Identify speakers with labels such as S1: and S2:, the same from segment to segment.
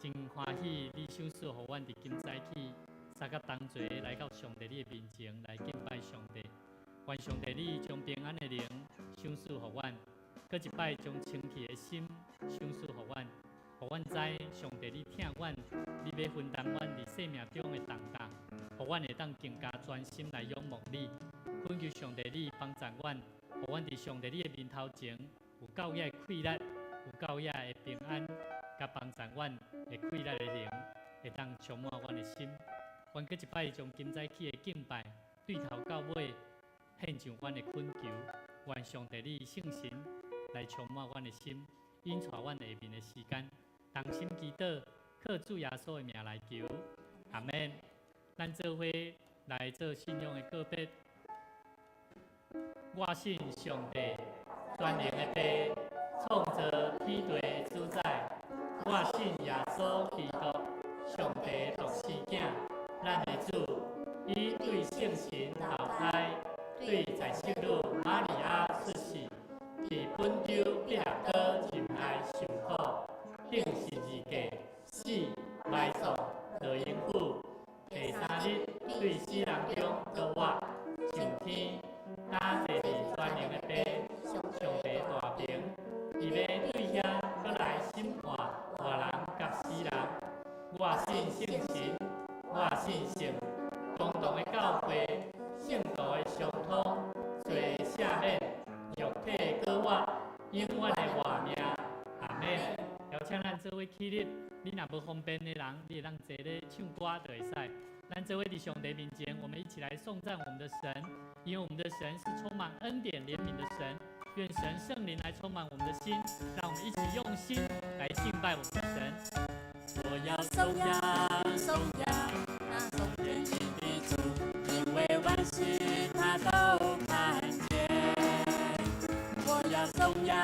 S1: 真欢喜，你赏赐互阮伫今早起，三甲同齐来到上帝你的面前来敬拜上帝。愿上帝你将平安的灵赏赐互阮，搁一摆将清气的心赏赐互阮，互阮知上帝你疼阮，你要分担阮伫生命中的重担，互阮会当更加专心来仰望你。恳求上帝你帮助阮，互阮伫上帝你的面头前有够野的快乐，有够野的平安。甲帮助阮会快乐的灵，会当充满阮的心。阮搁一摆将今早起的敬拜，对头到尾献上阮的恳求。愿上帝你圣神来充满阮的心，引带阮下面的时间，同心祈祷，靠主耶稣的名来求。阿门。咱做伙来做信仰的告别。我信上帝，全能的父，创造天地主宰。我信耶稣基督，上帝独生子，咱的主，伊对圣神投胎，对在世女玛利亚出世，伫本州必合岛入来受苦，顶十字架，死埋葬，落阴府，第三日对死人中倒活，上天，打坐伫全能的父，上帝大名，伊要对遐搁来审判活人甲死人。我信圣神，我信圣共同的教会，圣道的相通，罪赦免，肉体搁活，永远的活命。阿门。邀请咱做伙起立，你若无方便的人，你会当坐咧唱歌就会使。咱做伙伫上帝面前，我们一起来颂赞我们的神，因为我们的神是充满恩典怜悯的神。愿神圣灵来充满我们的心，让我们一起用心来敬拜我们的神。我要颂扬，颂扬那从天起的主，因为万事他都看见。我要颂扬，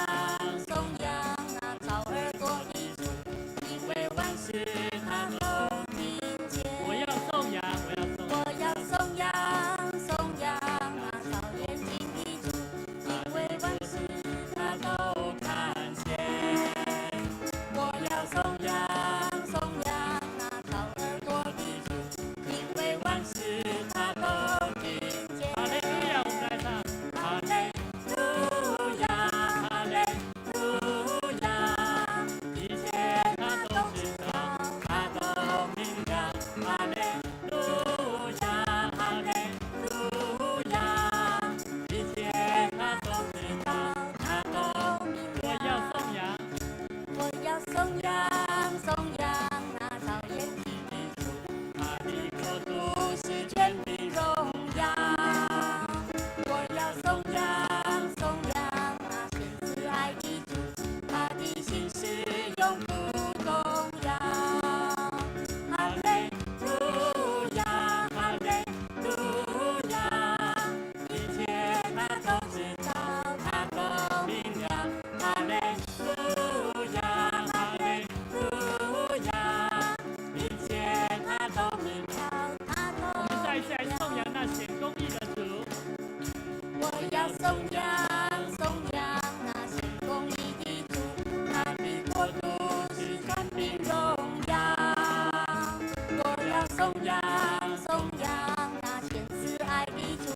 S1: 颂扬那照耳朵的主，因为万事他都听见。我要颂扬，我要颂扬，颂扬那照眼睛的主，因为万事他都看见。我要颂扬。那照耳朵的主，因为万事他都听
S2: 颂扬那献公义的主，他的国度是权柄荣耀。我要颂扬那显慈爱的主，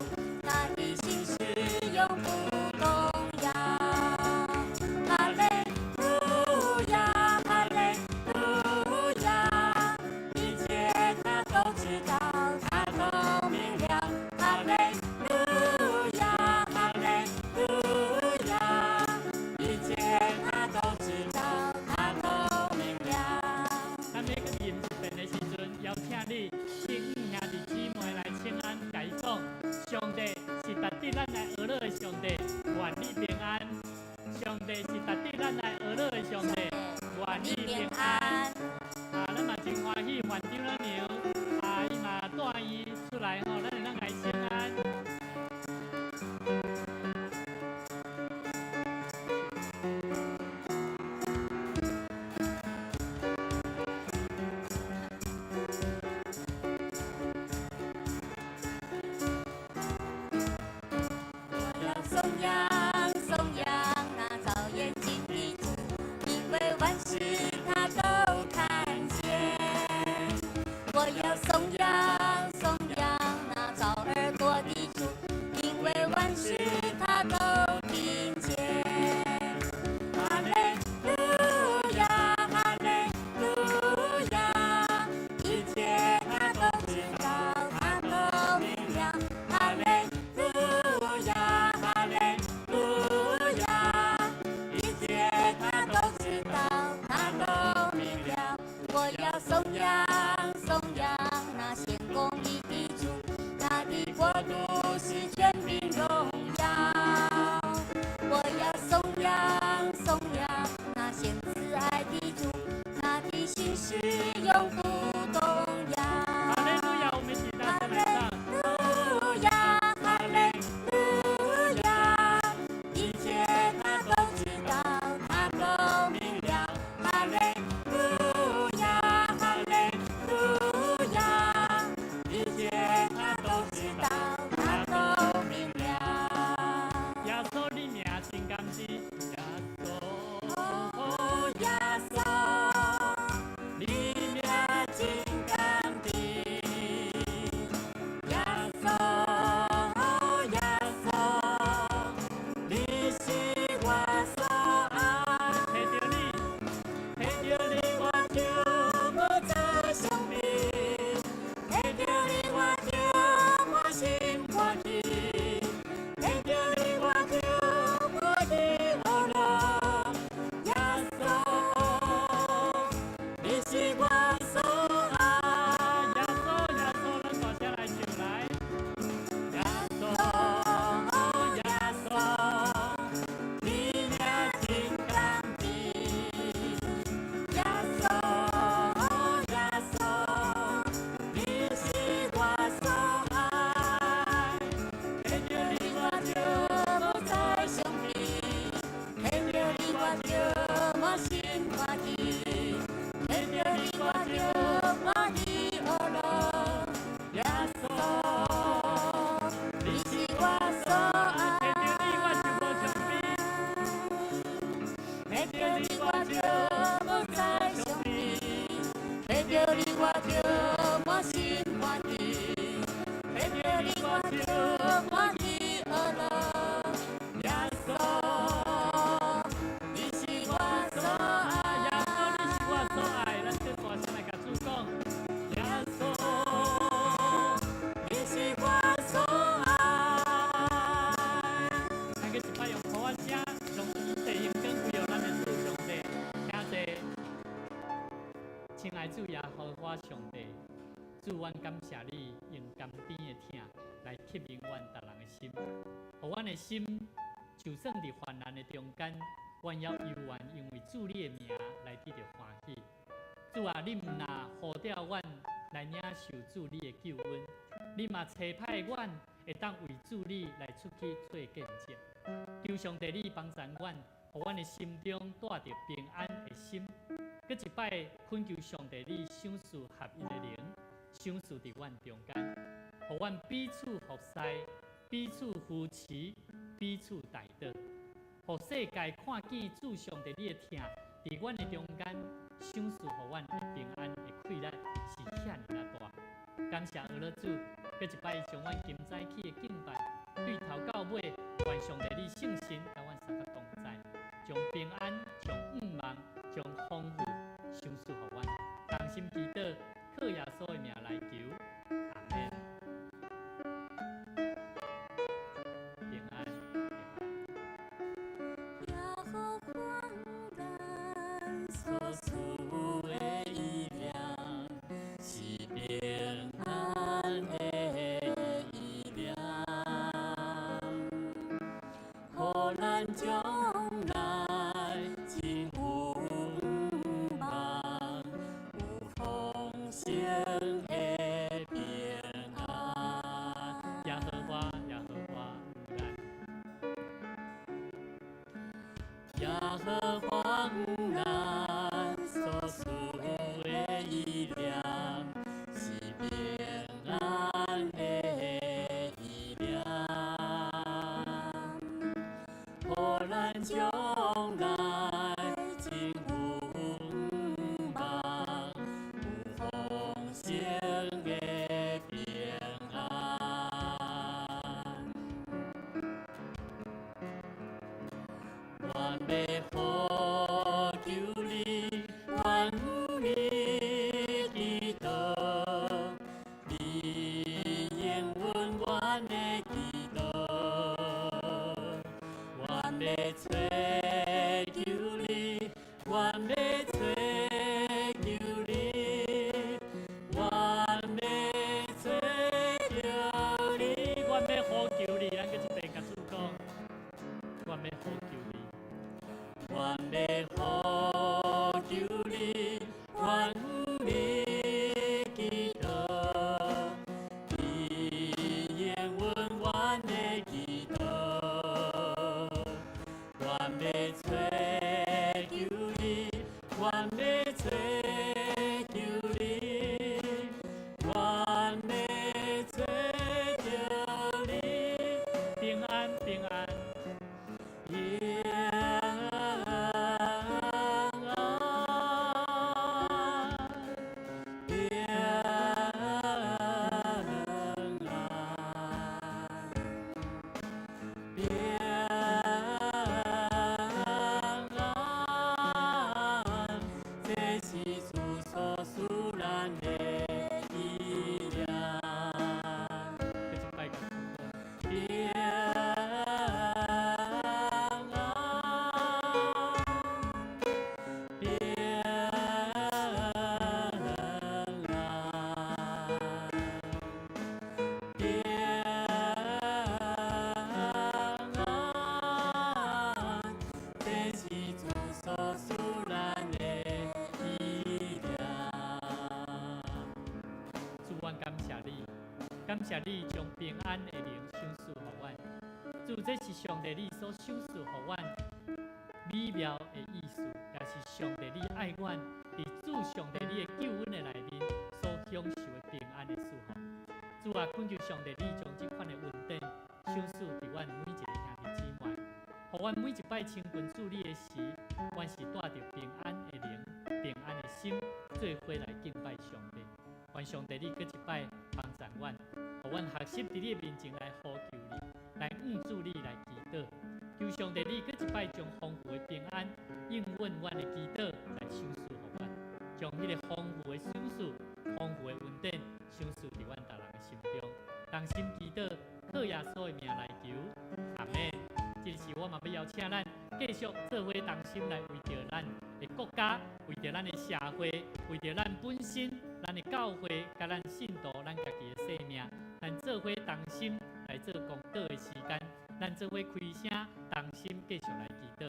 S2: 他的心是永不动摇。哈利路亚，哈利路亚，一切他都知道，他都明了。哈利路亚，哈利路亚，一切他都知道，他都明了。
S1: 咱每个饮一遍的时阵，邀请你请兄弟姊妹来请安，甲伊讲，上帝是值得咱来学乐的上帝，愿你平安。上帝是值得咱来学乐的上帝，愿你平安。咱嘛真欢喜，县长老娘伊嘛带伊出来吼，咱会当来请安。
S2: 颂扬那造眼睛的主，因为万事他都看见。我要颂扬那造耳朵的主，因为万事他都听见。哈利路亚，哈利路亚，一切他都知道，他都明了。哈利路亚，哈利路亚，一切他都知道，他都明了。我要颂扬那献公义的主，他的国度是权柄荣耀。我要颂扬那献慈爱的主，他的心是永不动摇。
S1: 哈利路亚，我们一起大声来唱。
S2: 路亚，哈利路亚，一切他都知道，他都明了。哈利路亚，哈利路亚，一切他都知道，他都明了。
S1: 耶稣你名真甘之，耶稣，
S2: 哦，耶稣，你名真甘之。耶稣，哦，耶稣，你是我所爱。
S1: 陪着你，
S2: 陪着你我就无再伤悲，陪着你我就满心欢喜，陪着你我就无的懊恼。耶稣，你是我所爱。
S1: 耶稣，耶稣，咱大声来唱来。耶稣，
S2: 哦，耶稣，你名真甘之。耶稣，哦，耶稣，你是我所爱。陪着你我就无再伤悲，陪着你我就满心欢喜，陪着你我就满的懊恼。耶稣，你是我所爱。
S1: 陪着你，我就无伤悲。
S2: 陪着你我就无再伤悲，陪着你我就满心欢喜，陪着你我就满的懊恼。耶稣，你是我所爱。
S1: 耶稣，你是我所爱，咱再大声来甲主讲。耶稣，
S2: 你是我所爱。
S1: 咱个一摆用普话声，用地音跟归咱的主上帝，请坐。亲爱主耶和华上帝，主，阮感谢你用甘甜的疼来吸引阮逐人的心，互阮的心就算伫患难的中间，阮要犹原因为主你的名来得到欢喜。主啊，你毋若呼召阮来领受主你的救恩，你嘛差派阮会当为主你来出去做见证。求上帝你帮助阮，互阮的心中带着平安的心。搁一摆恳求上帝你赏赐合一的灵，赏赐伫阮中间，互阮彼此服侍，彼此扶持，彼此带倒，互世界看见主上帝你的疼，伫阮的中间，赏赐互阮的平安的快乐是遐尼大。感谢俄罗主，搁一摆将阮今早起的敬拜，对头到尾，愿上帝你圣神甲阮三个同在，将平安、将望、将丰富赏赐互阮。同心祈祷，靠耶稣的名来求，阿门。平安，平安。
S2: 耶和华所赐的力量，是平安的力量，互咱将来真稳邦，有丰盛的平安。
S1: 耶和华，耶和华，
S2: 耶和华咱所赐的力量，是平安的力量，互咱将来真稳邦，有丰盛的平安。我要呼求你，愿你祈祷，你应允阮的祈祷。我要找求你，我要找求你，我要找求你，
S1: 我要呼求你，咱搁一遍甲主讲，我要呼求你。
S2: 我要呼求你，愿你祈祷，你应允阮的祈祷。我要找求你，我要找求你，我要找求你，
S1: 平安，平安。
S2: 平
S1: 感谢你将平安的灵赏赐予阮，主，这是上帝你所赏赐予阮美妙的意思，也是上帝你爱阮，伫主上帝你的救恩的内面所享受的平安的祝福。主啊，恳求上帝你将这款的稳定赏赐伫阮每一个兄弟姊妹，互阮每一摆亲近主你的时，阮是带着平安的灵、平安的心，做伙来敬拜上帝。愿上帝你搁一摆帮助阮，互阮学习伫你的面前来呼求你，来主你来祈祷。求上帝你搁一摆将丰富的平安应允阮的祈祷来赏赐予阮，将迄个丰富的赏赐、丰富的稳定赏赐伫阮逐人的心中。同心祈祷，靠耶稣的名来求，阿门。这是我嘛要邀请咱继续做伙同心来为着咱的国家，为着咱的社会，为着咱本身、咱的教会，甲咱信徒，咱家己的生命，咱做伙同心来做功德的时间，咱做伙开声，同心继续来祈祷。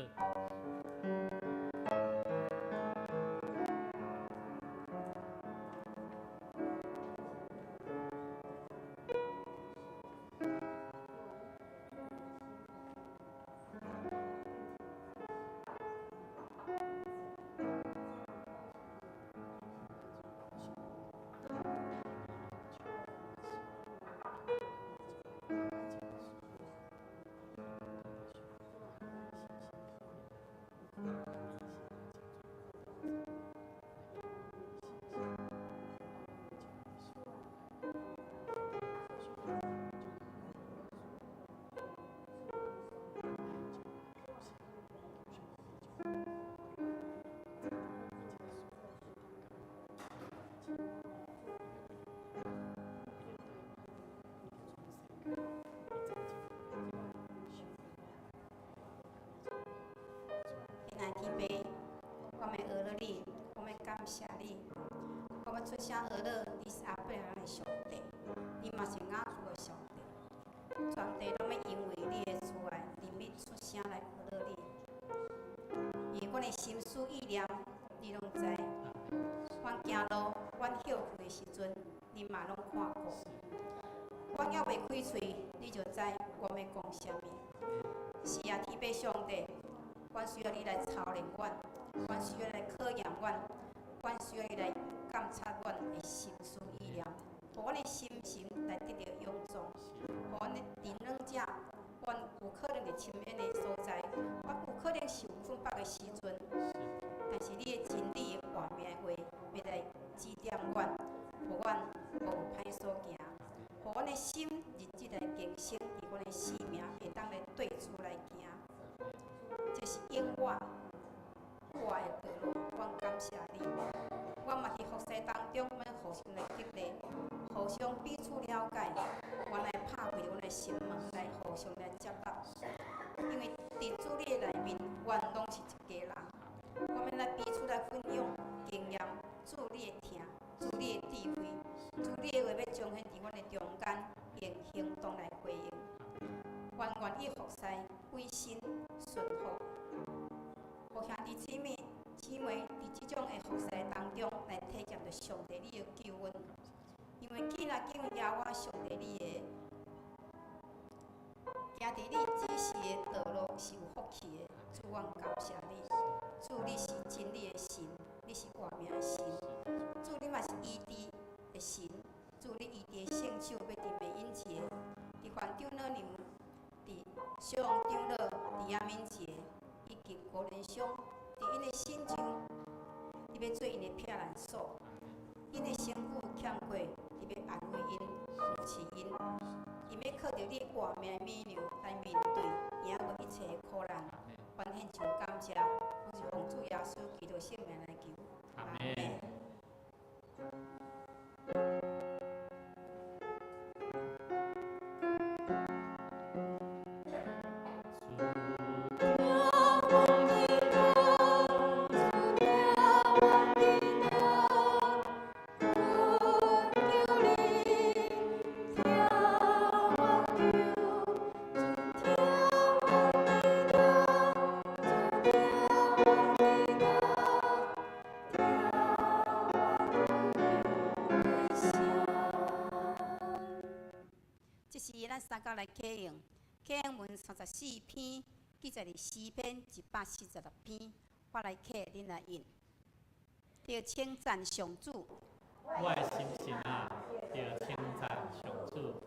S3: 谢你。我要出声而乐，你是阿伯人的上帝，你嘛是雅主的上帝。全地拢要因为你的慈爱，人民出声来而乐你。因为阮的心思意念，你拢知。阮行路，阮休困的时阵，你嘛拢看过。阮还未开嘴，你就知阮要讲啥物。是啊，天父上帝，阮需要你来操练阮，阮需要你来考验阮，阮需要你来监察阮的心思意念，互阮的心情来得到勇壮，互阮的人软者，阮有可能伫深渊的所在，阮有可能是有困迫的时阵，但是你的真理的话命的话，要来指点阮，互阮无有歹所行，互阮的心日子来更新，伫阮的生命会当来对主来行。这是因我的道路，阮感谢你。阮嘛伫服侍当中，咱互相来激励，互相彼此了解，阮来拍开阮的心门，来互相来接纳。因为伫主你的内面，阮拢是一家人。我们来彼此来分享经验，主你的听，主你的智慧，主你的话要彰显伫阮的中间，用行动来回应。阮愿意服侍，委身顺服。互兄弟姊妹伫即种的服侍当中，来体验着上帝你的救恩。因为既然敬耶和华上帝你的，行伫你指示的道路是有福气的。主，阮感谢你。主，你是真理的神，你是活命的神。主，你嘛是医治的神。主，你医治的圣手要伫美因节，伫范长老娘，伫小王长老，伫亚敏节。以及高人乡，伫因的心中，你要做因的避难所；因的身躯欠过，你要安慰因、扶持因。因要靠着你活命的美牛来面对赢过一切的苦难。愿献上感谢，我是奉主耶稣基督圣名来求。阿门。咱三角来启用，启用文34篇，记载伫诗篇146篇，我来启，恁来印。要称赞上主。
S1: 我的心神啊，要称赞上主。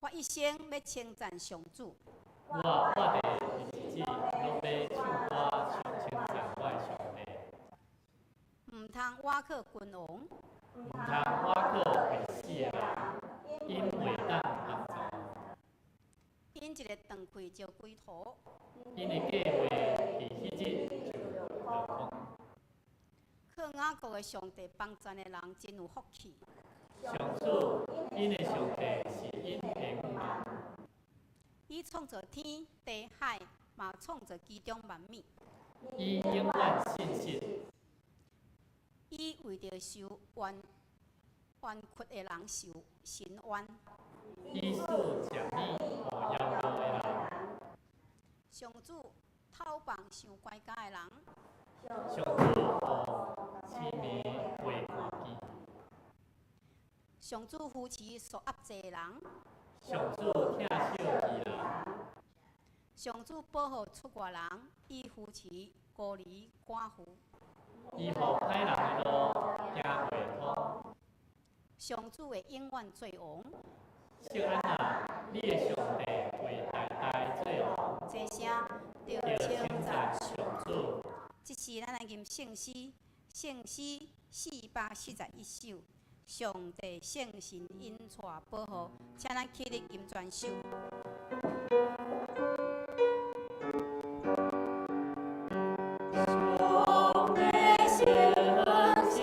S3: 我一生要称赞上主。
S1: 我的日子拢要唱歌称赞我的上帝。
S3: 唔通瓦克君王。
S1: 唔通瓦克会死的人，因袂当帮助。
S3: 因一个断开就归头。
S1: 因的计划伫迄日就落空。
S3: 靠雅各的上帝帮助的人真有福气。
S1: 上主，因的上帝是因的恩人。
S3: 伊创造天地海，嘛创造其中万物。
S1: 伊永远信实。
S3: 伊为着受冤屈的人受伸冤。
S1: 伊使正义互夭寿的人。
S3: 上主讨棒想乖家的人。
S1: 上主互痴迷袂看见。
S3: 上主扶持受压制的人。
S1: 上主疼惜义人。
S3: 上主保护出外人，伊扶持孤儿寡妇。
S1: 伊互歹人的路行袂通。
S3: 上主会永远做王。
S1: 小安娜，你的上帝会代代做王。
S3: 这声着称赞
S1: 上主。
S3: 这是咱来吟圣诗441首。上帝圣神恩赐保护，请咱起立吟全首。上帝圣神。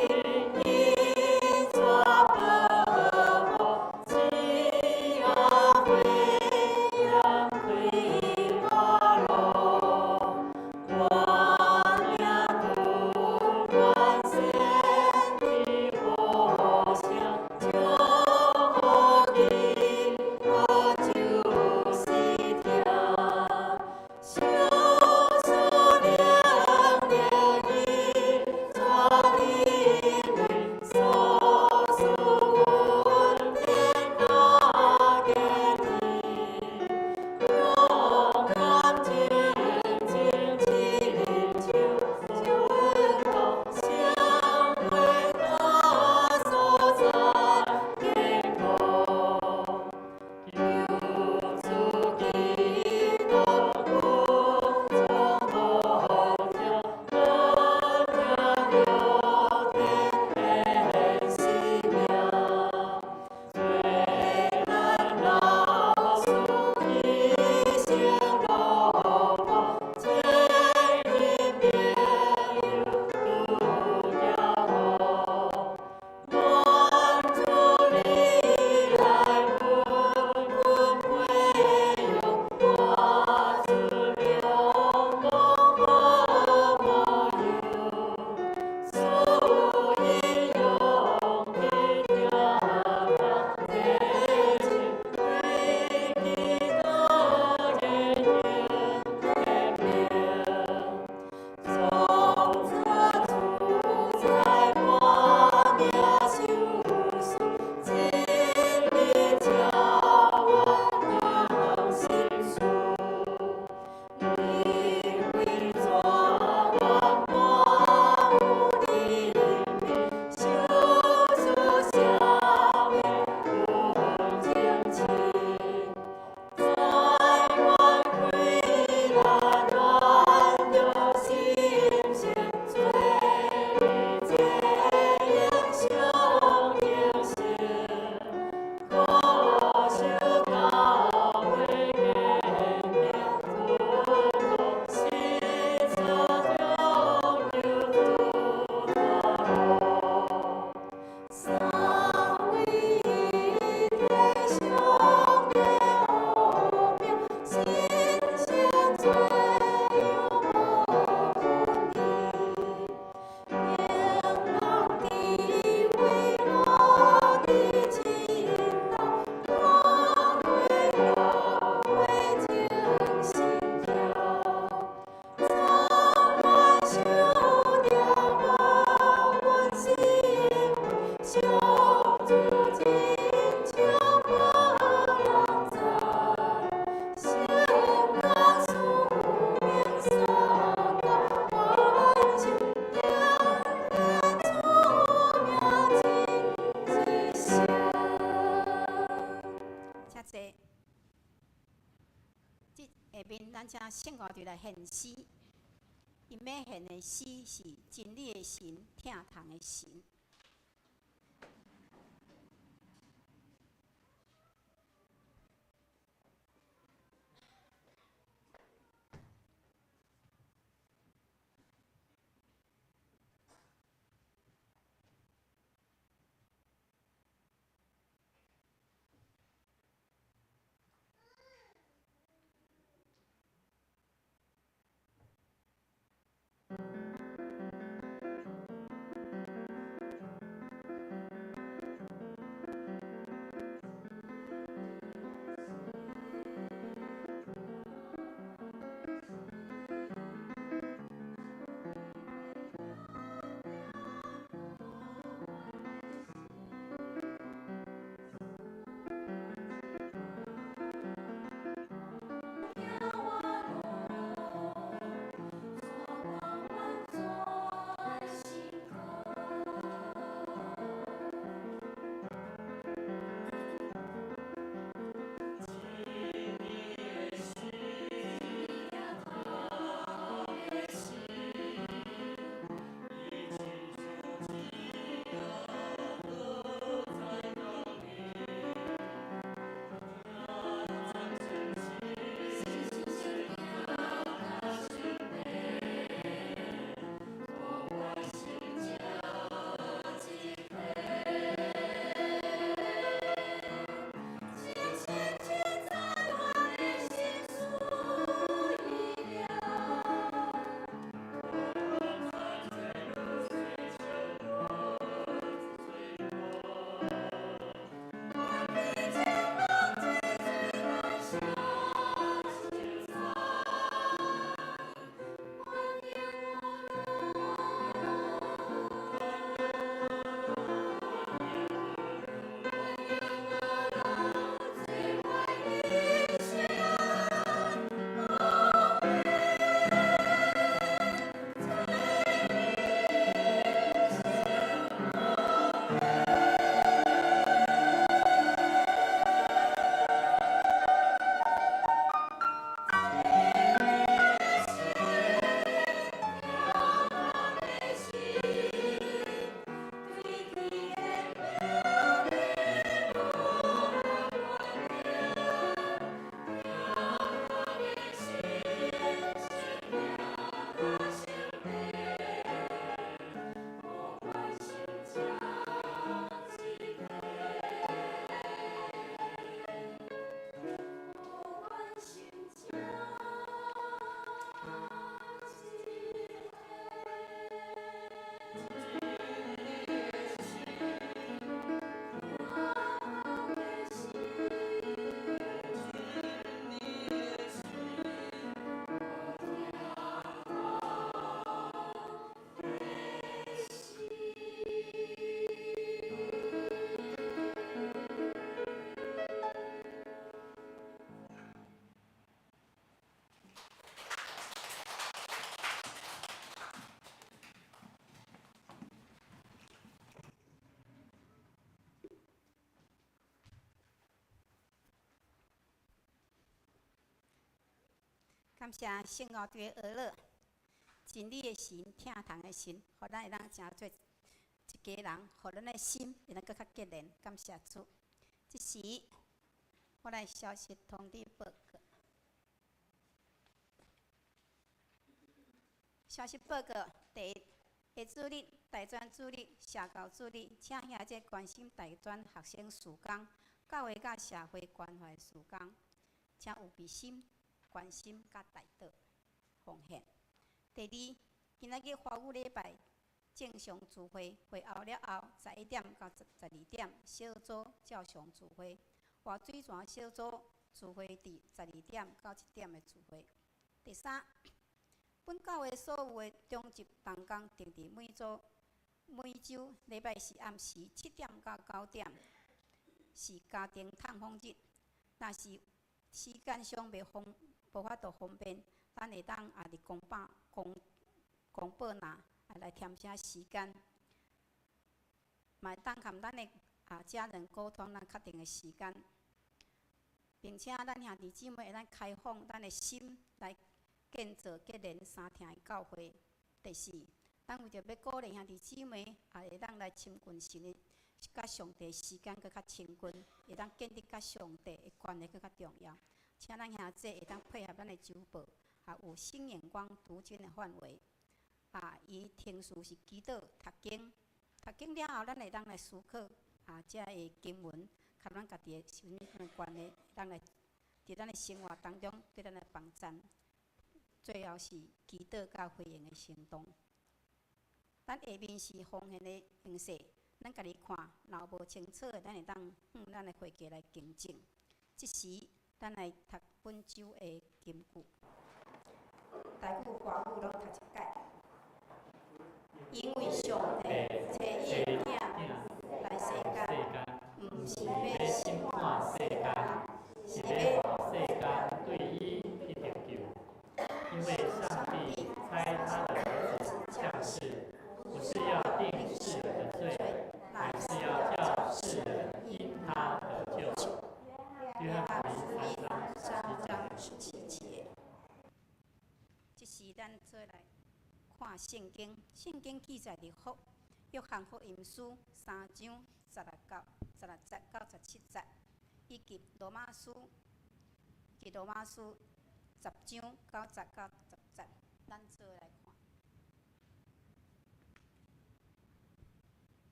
S3: 我俩不管谁。下面咱请圣乐队来献诗，因要献的诗是真理的神，疼痛的神。感谢圣乐队的儿乐，真理的神，疼痛的神，互咱会当成做一家人，互咱的心会当搁较结连。感谢主。即时，我来消息通知报告。消息报告：第一，下主日、大专主日、社教主日，请兄姐关心大专学生事工、教会甲社会关怀事工，请有备心。关心甲大道奉献。第二，今仔日华语礼拜正常聚会，会后了后11点到12点小组照常聚会。活水泉小组聚会伫12点到1点的聚会。第三，本教会所有的中级同工定伫每周礼拜四暗时7点到9点，是家庭探访日。若是时间上无法度方便，咱会当也伫公报来添些时间，嘛会当含咱的家人沟通咱确定的时间。并且咱兄弟姊妹会咱开放咱的心来建造结连三厅的教会。第四，咱为着要鼓励兄弟姊妹，也会当来亲近神的，甲上帝时间搁较亲近，会当建立甲上帝的关系搁较重要。请咱兄弟会当配合咱的周报，有新眼光读经的范围。伊听书是祈祷、读经，读经了后，咱会当来思考遮的经文，甲咱家己的神的关系，当来伫咱的生活当中对咱的帮助。最后是祈祷甲回应的行动。咱下面是奉献的形式，咱家己看，若无清楚的，咱会当咱的会计来更正。即时，咱来读本周的金句，台语、华语拢读一解。因为上帝找伊的囝来世间，毋是要审判世间，是要
S1: 世间对伊的得救。因为上帝差他的儿子降世，不是要定世人的罪，乃是要叫世人因他得救。约翰福音3章
S3: 17节。即时咱做来看圣经，圣经记载伫约翰福音书3章16节到17节，以及罗马书10章9节到10节，咱做来看。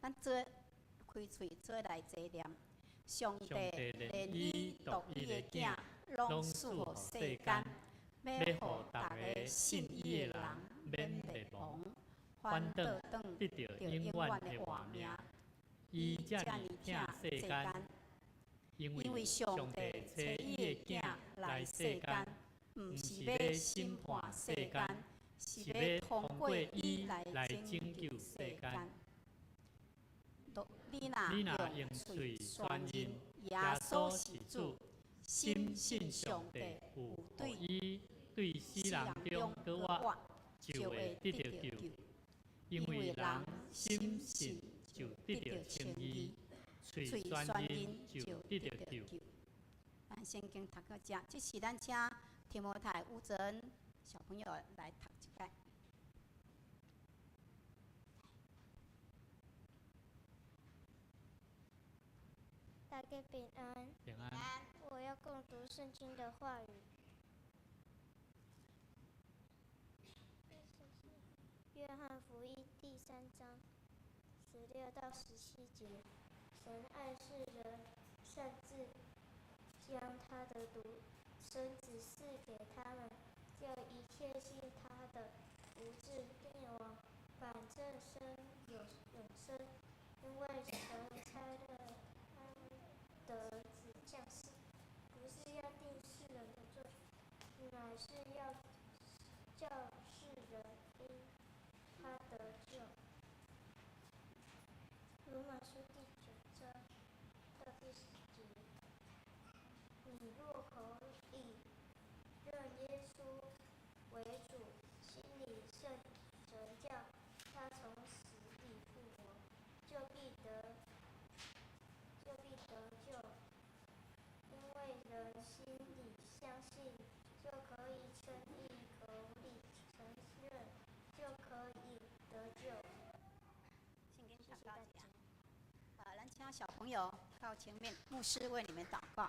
S3: 咱做开喙做来坐念，上帝连伊独伊的囝，拢赐予世间，要互逐个信伊的人免灭亡，反倒转得着永远的活命。伊遮尔疼世间，因为上帝找伊的囝来世间，毋是要审判世间，是要通过伊来拯救世间。你若用嘴宣认耶稣是主，深信上帝有对伊对死人中搁活，就会得到救。因为人心信就得到称义，嘴宣认就得到救。咱圣经读到这，这是咱请提摩太吴真小朋友来读一解。
S4: 大家平安。
S1: 平安。
S4: 我要共读圣经的话语。约翰福音第3章16到17节，神爱世人，甚至将他的独生子赐给他们，叫一切信他的不至灭亡，反正有永生。因为神差了他的儿子降世，不是要定世人的罪，乃是要叫世人因他得救。罗马书第9章到第10节，你若口里认耶稣为主，心里信神叫他从死里复活，就必得救。因为人心里相信，就可以称义；口里承认，就可以得救。
S3: 圣经读到这，咱请小朋友到前面，牧师为你们祷告。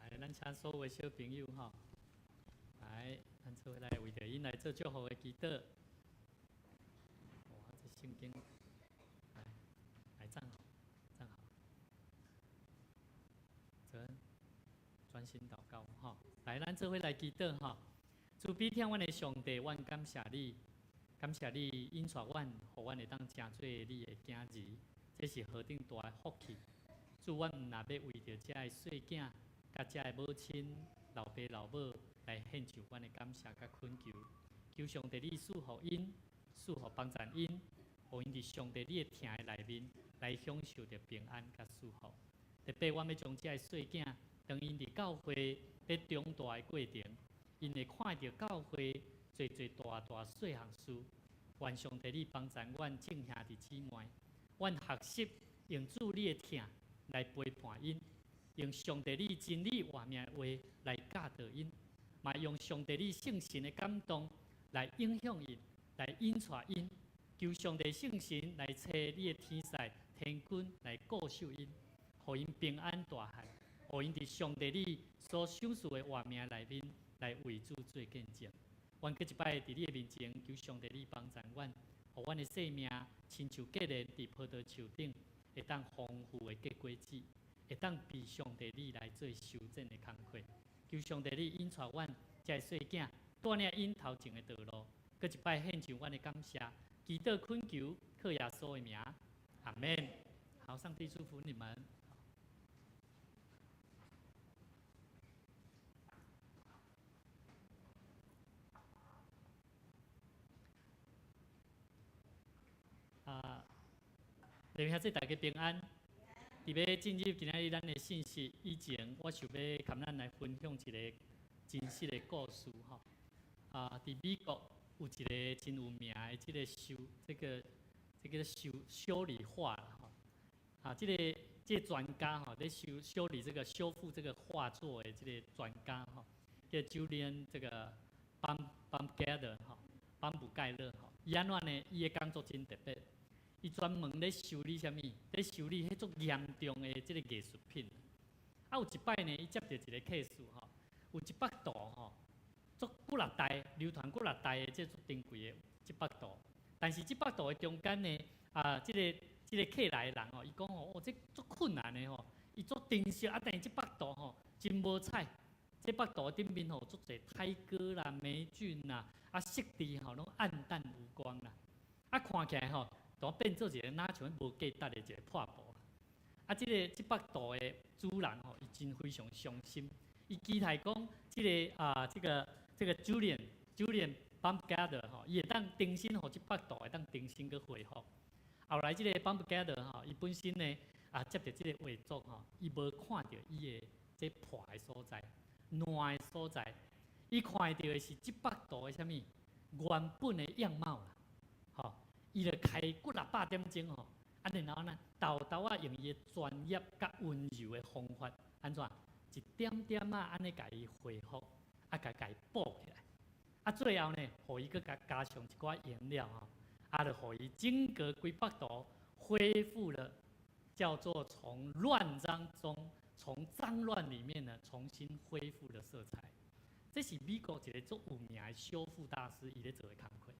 S1: 来，咱请所有的小朋友吼，来，咱做来为着因来做祝福的祈祷。哇，这圣经，来站好，站好，专心祷告吼。来，咱做伙来祈祷吼。主比天阮的上帝，阮感谢你，感谢你引带阮，互阮会当成做你的囝儿，这是何等大的福气！主，阮毋若要为着遮的细囝，甲遮的母亲、老爸老母来献上阮的感谢甲恳求，求上帝你赐福因，赐福帮助因，互因伫上帝你的疼的内面来享受着平安甲祝福。特别阮要将遮的细囝，当因伫教会咧长大的过程，因会看到教会大大小小事，愿上帝你帮助阮众兄弟姊妹，阮学习用主你的疼来陪伴因，用上帝你真理活命的话来教导因，嘛用上帝你圣神的感动来影响因，来引带因。求上帝圣神来找你的天使天君来固守因，互因平安大汉，互因伫上帝你所赏赐的活命内面来为主做见证。阮搁一摆伫你的面前，求上帝你帮助阮，互阮的生命亲像结连伫葡萄树顶，会当丰富的结果子，会当被上帝你来做修正的工课。求上帝你引带阮这细囝，带领因头前的道路。搁一摆献上阮的感谢。祈祷恳求，靠耶稣的名，阿门。好，上帝祝福你们。弟兄姊妹，大家平安。伫要进入今仔日咱的信息以前，我想要跟咱来分享一个真实的故事吼。伫美国。有一个真有名的这个修理画啦吼，这个专家吼，在修理这个修复这个画作的这个专家吼，叫 Julian 这个Baumgartner 吼，班布盖勒吼，伊安怎呢？伊的工作真特别，伊专门咧修理啥物？咧修理迄种严重的这个艺术品。有一摆呢，伊接到一个 case 吼，有一幅图吼。足几落代流传几落代的，这足珍贵的这幅图。但是这幅图的中间呢，这个客来的人吼，伊讲吼，这足困难的吼，伊足珍惜但是这幅图吼真无彩。这幅图顶面吼足侪胎哥啦、霉菌啦，色地吼拢暗淡无光啦。看起来吼，都变做一个哪像无价值的一个破布。这幅图的主人吼，伊真非常伤心。伊期待讲，这个 Julian Baumgartner 吼，伊会当重新互这幅图会当重新去恢复。后来这个 Baumgartner 吼，伊本身呢接到这个画作吼，伊无看到伊的这破的所在、烂的所在，伊看到的是这幅图的啥物原本的样貌啦。吼，伊就开几600点钟吼，然后呢，豆豆用伊的专业甲温柔的方法，安怎？一点点安尼甲伊恢复，甲伊补起来。最后呢，互伊佮加上一寡颜料就互伊整个规幅图恢复了，叫做从脏乱里面呢重新恢复了色彩。这是美国一个足有名的修复大师伊咧做的工课。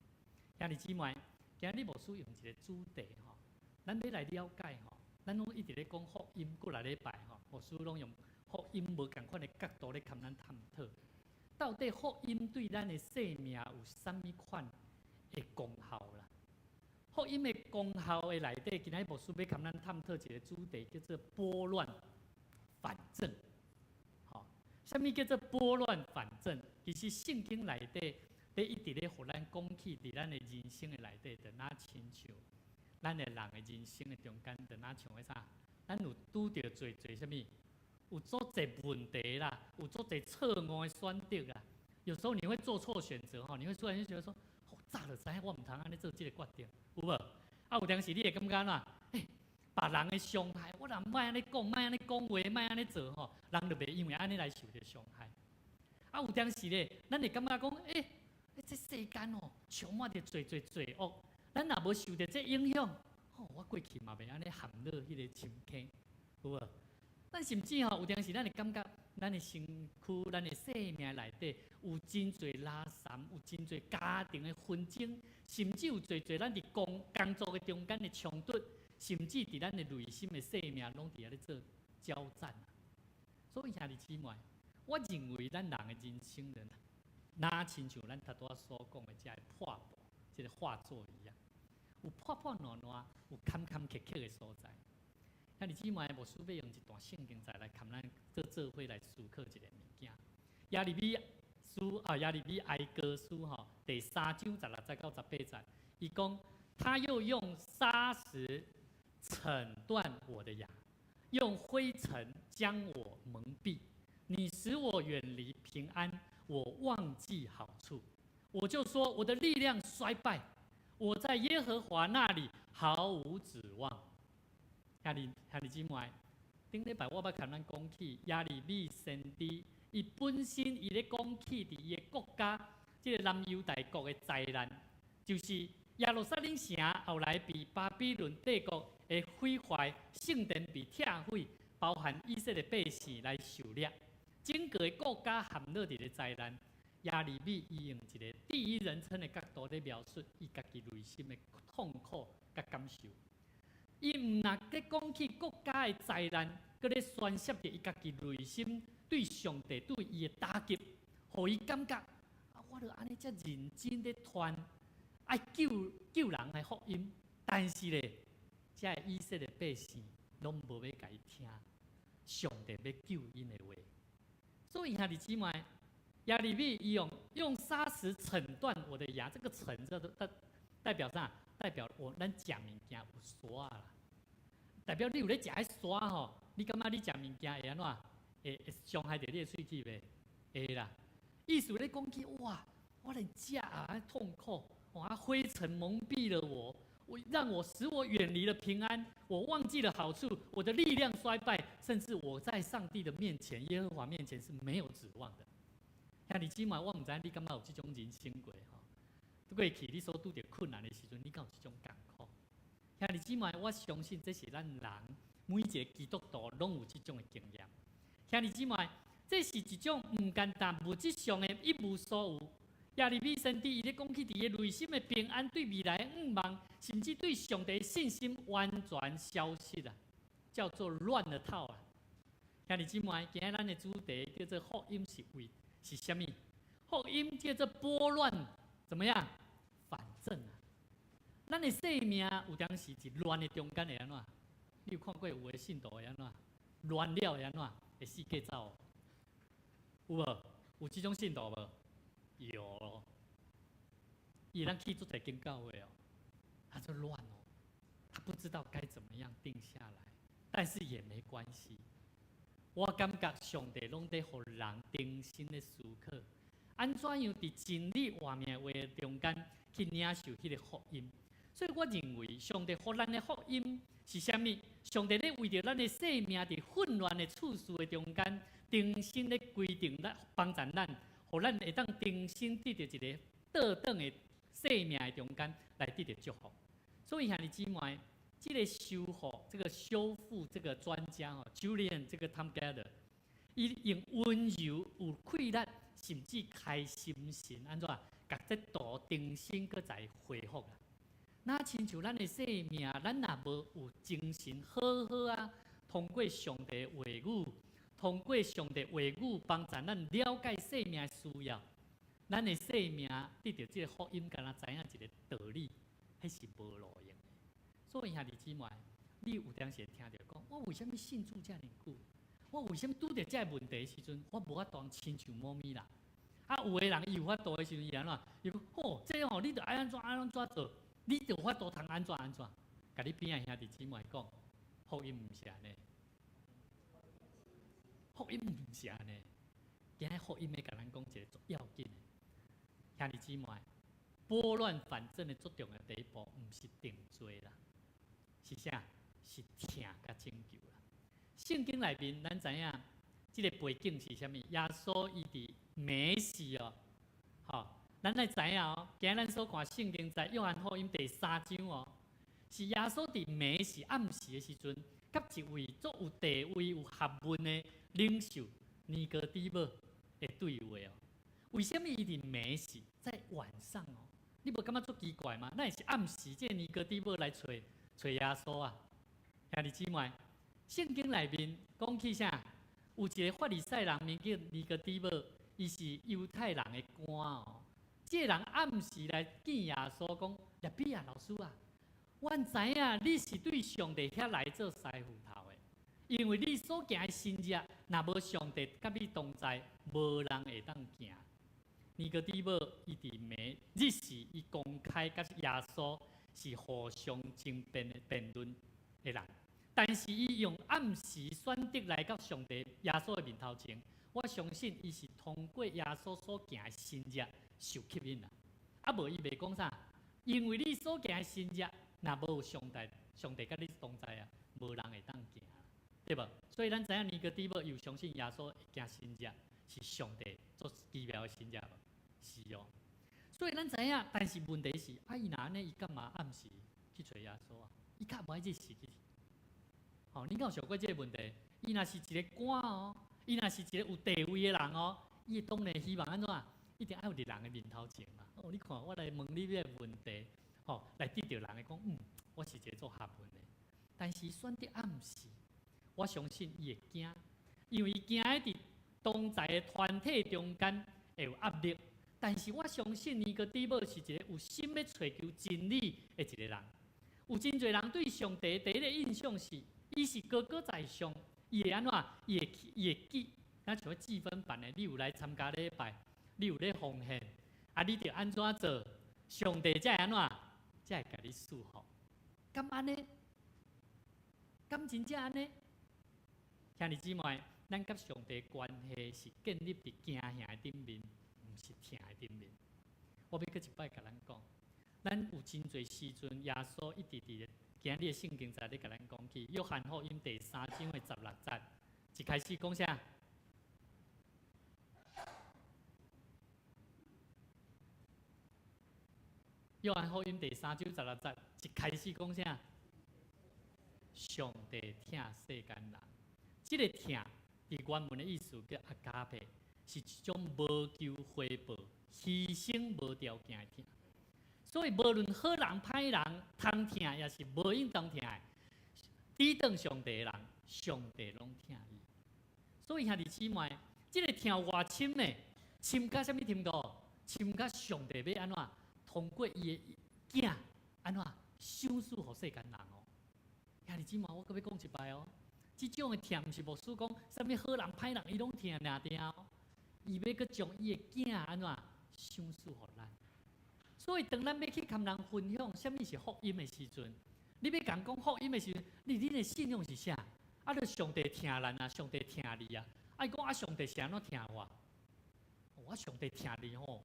S1: 兄弟姊妹，今日牧师用一个主题咱要来了解咱拢一直咧讲福音，过来礼拜牧师拢用。福音无共款的角度咧，跟咱探讨，到底福音对咱的生命有啥物款的功效啦？福音的功效的内底，今仔牧师要跟咱探讨一个主题，叫做拨乱反正。啥物叫做拨乱反正？其实圣经内底，一直咧互咱讲起，伫咱的人生的内底，就哪亲像咱的人的人生的中间，就哪像啥？咱有拄着做啥物？有足侪问题啦，有足侪错误的选择啦。有时候你会做错选择你会突然就觉得说，早就知影我唔通安尼做这个决定，有无？有当时你会感觉啦，别人的伤害，我若莫安尼讲，莫安尼讲话，莫安尼做人就袂因为安尼来受到伤害。有当时咧，咱会感觉讲，这世间充满着罪恶，咱若无受到这影响，我过去嘛袂安尼陷落迄个深坑，有无？咱甚至有当时咱会感觉，咱的身躯、咱的生命内底有真侪拉惨，有真侪家庭的纷争，甚至有侪咱伫工作的中间的冲突，甚至伫咱的内心的生命拢伫遐咧做交战。所以兄弟姊妹，我认为咱人的人生人，哪亲像咱头拄仔所讲的这个破布、这个画作一样，有破烂烂，有坎坎坷坷的所在。兄弟姊妹，牧师要用一段圣经再来跟咱做伙来思考一个物件。耶利米哀歌书第3章16节到18节，伊讲他又用砂石惩断我的牙，用灰尘将我蒙蔽。你使我远离平安，我忘记好处。我就说我的力量衰败，我在耶和华那里毫无指望。兄弟姊妹，顶礼拜我捌甲咱讲起亚利米先知，伊本身伊咧讲起伫伊个国家，即个南犹大国的灾难，就是耶路撒冷城后来被巴比伦帝国的毁坏，圣殿被拆毁，包含以色列百姓来受掠，整个的国家陷落伫个灾难。亚利米伊用一个第一人称的角度咧描述伊家己内心的痛苦甲感受。伊毋若咧讲起国家的灾难，佮咧宣泄着伊家己内心对上帝对伊的打击，互伊感觉我著安尼遮认真咧传爱救人的福音，但是咧，遮以色列百姓拢无要甲伊听上帝要救因的话。所以兄弟姊妹，亚利米伊用砂石诊断我的牙，这个诊代表啥？代表咱食物件有沙啦，代表你有咧食迄沙吼，你感觉你食物件会安怎？会伤害到你的喙齿袂？会啦。意思咧讲起，哇，我连食啊痛苦，哇，灰尘蒙蔽了我，使我远离了平安，我忘记了好处，我的力量衰败，甚至我在上帝的面前，耶和华面前是没有指望的。兄弟姊妹，我唔知你感觉有这种人生过吼？过去你所拄着困难的时阵，你敢有这种感苦？兄弟姊妹，我相信这是咱人每一个基督徒拢有这种的经验。兄弟姊妹，这是一种唔简单、物质上的一无所有。亚利米先知伊咧讲起伫个内心的平安、对未来的盼望，甚至对上帝的信心完全消失了，叫做乱了套啊！兄弟姊妹，今日咱的主题叫做福音是什么？福音叫做拨乱，怎么样？反正啊，咱的生命有当时是乱的中间会安怎？你有看过有的信徒会安怎？乱了会安怎？会四界走？有无？有这种信徒无？有，伊咱去做在经教会哦，他就乱哦，他不知道该怎么样定下来，但是也没关系。我感觉上帝拢在互人定心的思考，安怎样伫真理话命话的中间去领受迄个福音。所以我认为上帝互咱的福音是啥物？上帝咧为着咱的生命伫混乱的处事的中间，定心咧规定咱帮助咱。互咱会当定心得到一个倒转的生命的中间来得到祝福。所以兄弟姊妹，这个修复这个专家哦 ，Julian 这个 Tom Gather， 伊用温柔有气力，甚至开心神安怎，甲这道定心搁再恢复啦。那亲像咱的生命，咱若无有精神好好啊，通过上帝的话语。通过上帝话语帮助咱了解生命的需要，咱的生命得到这个福音，敢若知影一个道理，迄是无路用的。所以兄弟姊妹，你有当时听到讲，我为什么信主遮尔久？我为什么拄着这个问题的时阵，我无法当亲像猫咪啦？啊，有的人伊有法度的时阵，伊安怎？伊讲，哦，这样吼，你着爱安怎做？你着有法度通安怎？甲你边仔兄弟姊妹讲，福音毋是安尼。福音唔是安尼，今日福音要甲咱讲一个最要紧的，兄弟姊妹，拨乱反正的最重要的第一步，唔是定罪啦，是啥？是听甲拯救啦。圣经内面，咱知影，这个背景是啥物？耶稣伊伫美死哦，好，咱来知影哦。今日咱所看圣经在约翰福音第3章哦，是耶稣伫美死暗时的时阵，甲一位足有地位、有学问的领袖尼哥底母会对话哦。为什么伊伫暝时在晚上哦？你无感觉足奇怪吗？那也是暗时，这尼哥底母来找耶稣啊。兄弟姊妹，圣经内面讲起啥？有一个法利赛人名叫尼哥底母，伊是犹太人的官哦。这个人暗时来见耶稣，讲：rabbi比啊，老师啊，阮知影你是对上帝遐来做师傅头的。因为你所行的新日，若无上帝甲你同在，无人会当行。尼哥底母伊伫暝日时，伊公开甲耶稣是互相争辩的辩论的人，但是伊用暗时选择来到上帝耶稣的面头前，我相信伊是通过耶稣所行的新日受吸引啦。啊，无伊袂讲啥，因为你所行的新日，若无有上帝甲你同在啊，无人会当行，对无？所以咱知影尼哥底母又相信耶稣会行神迹，是上帝做奇妙的神迹无？是哦。所以咱知影，但是问题是，伊若安尼，伊干嘛暗时去找耶稣啊？伊较无爱这时去。哦，你敢有想过这个问题？伊若是一个官哦，伊若是一个有地位的人哦，伊当然希望安怎？一定要有伫人的面头前嘛。哦，你看，我来问你这个问题，哦，来得到人会讲，我是一个做学问的。但是选择暗时，我相信伊会惊，因为伊惊伫同在的团体中间会有压力。但是我相信尼哥底母是一个有心要追求真理的一个人。有真侪人对上帝第一个印象是，伊是高高在上，伊会安怎？伊会记，咱像积分班的，你有来参加礼拜，你有咧奉献，啊，你着安怎做？上帝才会安怎？才会甲你赐福。敢安尼？敢真正安尼？兄弟姊妹，咱甲上帝关系是建立伫惊吓的顶面，毋是疼的顶面。我要搁一摆甲咱讲，咱有真侪时阵，耶稣一直伫今日的圣经在咧甲咱讲起，约翰福音第3章的16节，一开始讲啥？约翰福音第3章16节，一开始讲啥？上帝疼世间人，这个疼，伫原文的意思叫阿加佩，是一种无求回报、牺牲无条件的疼。所以无论好人歹人，通疼也是无应当疼的，抵挡上帝的人，上帝拢疼伊。所以兄弟姊妹，这个疼偌深呢，深甲什么程度？深甲上帝要安怎？通过伊的囝安怎赏赐互世间人哦？兄弟姊妹，我搁要讲一摆哦，这种的疼，毋是牧师讲啥物好人歹人，伊拢疼俩条，伊要搁将伊的囝安怎赏赐互咱。所以当咱要去跟人分享啥物是福音的时阵，你要讲福音的时阵，恁的信仰是啥？啊，著上帝疼咱啊，上帝疼你啊！啊，讲啊，上帝是安怎疼我？我上帝疼你吼，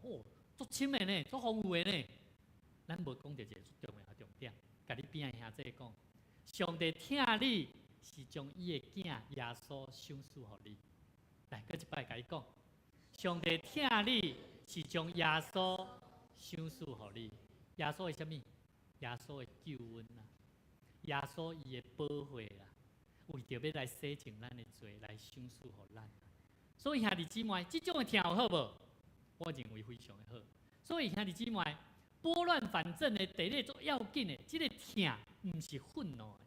S1: 足深的呢，足丰富的呢。咱无讲到一个最重要的重点，甲你边的兄弟讲，上帝疼你是将伊的囝耶稣赏赐互你。来，搁一摆甲你讲，上帝疼你是将耶稣赏赐互你。耶稣的什么？耶稣的救恩啊！耶稣伊的保护啊！为着要来洗净咱的罪，来赏赐互咱。所以兄弟姊妹，这种的疼有好无？我认为非常的好。所以兄弟姊妹，拨乱反正的第一最要紧的，这个疼毋是愤怒的，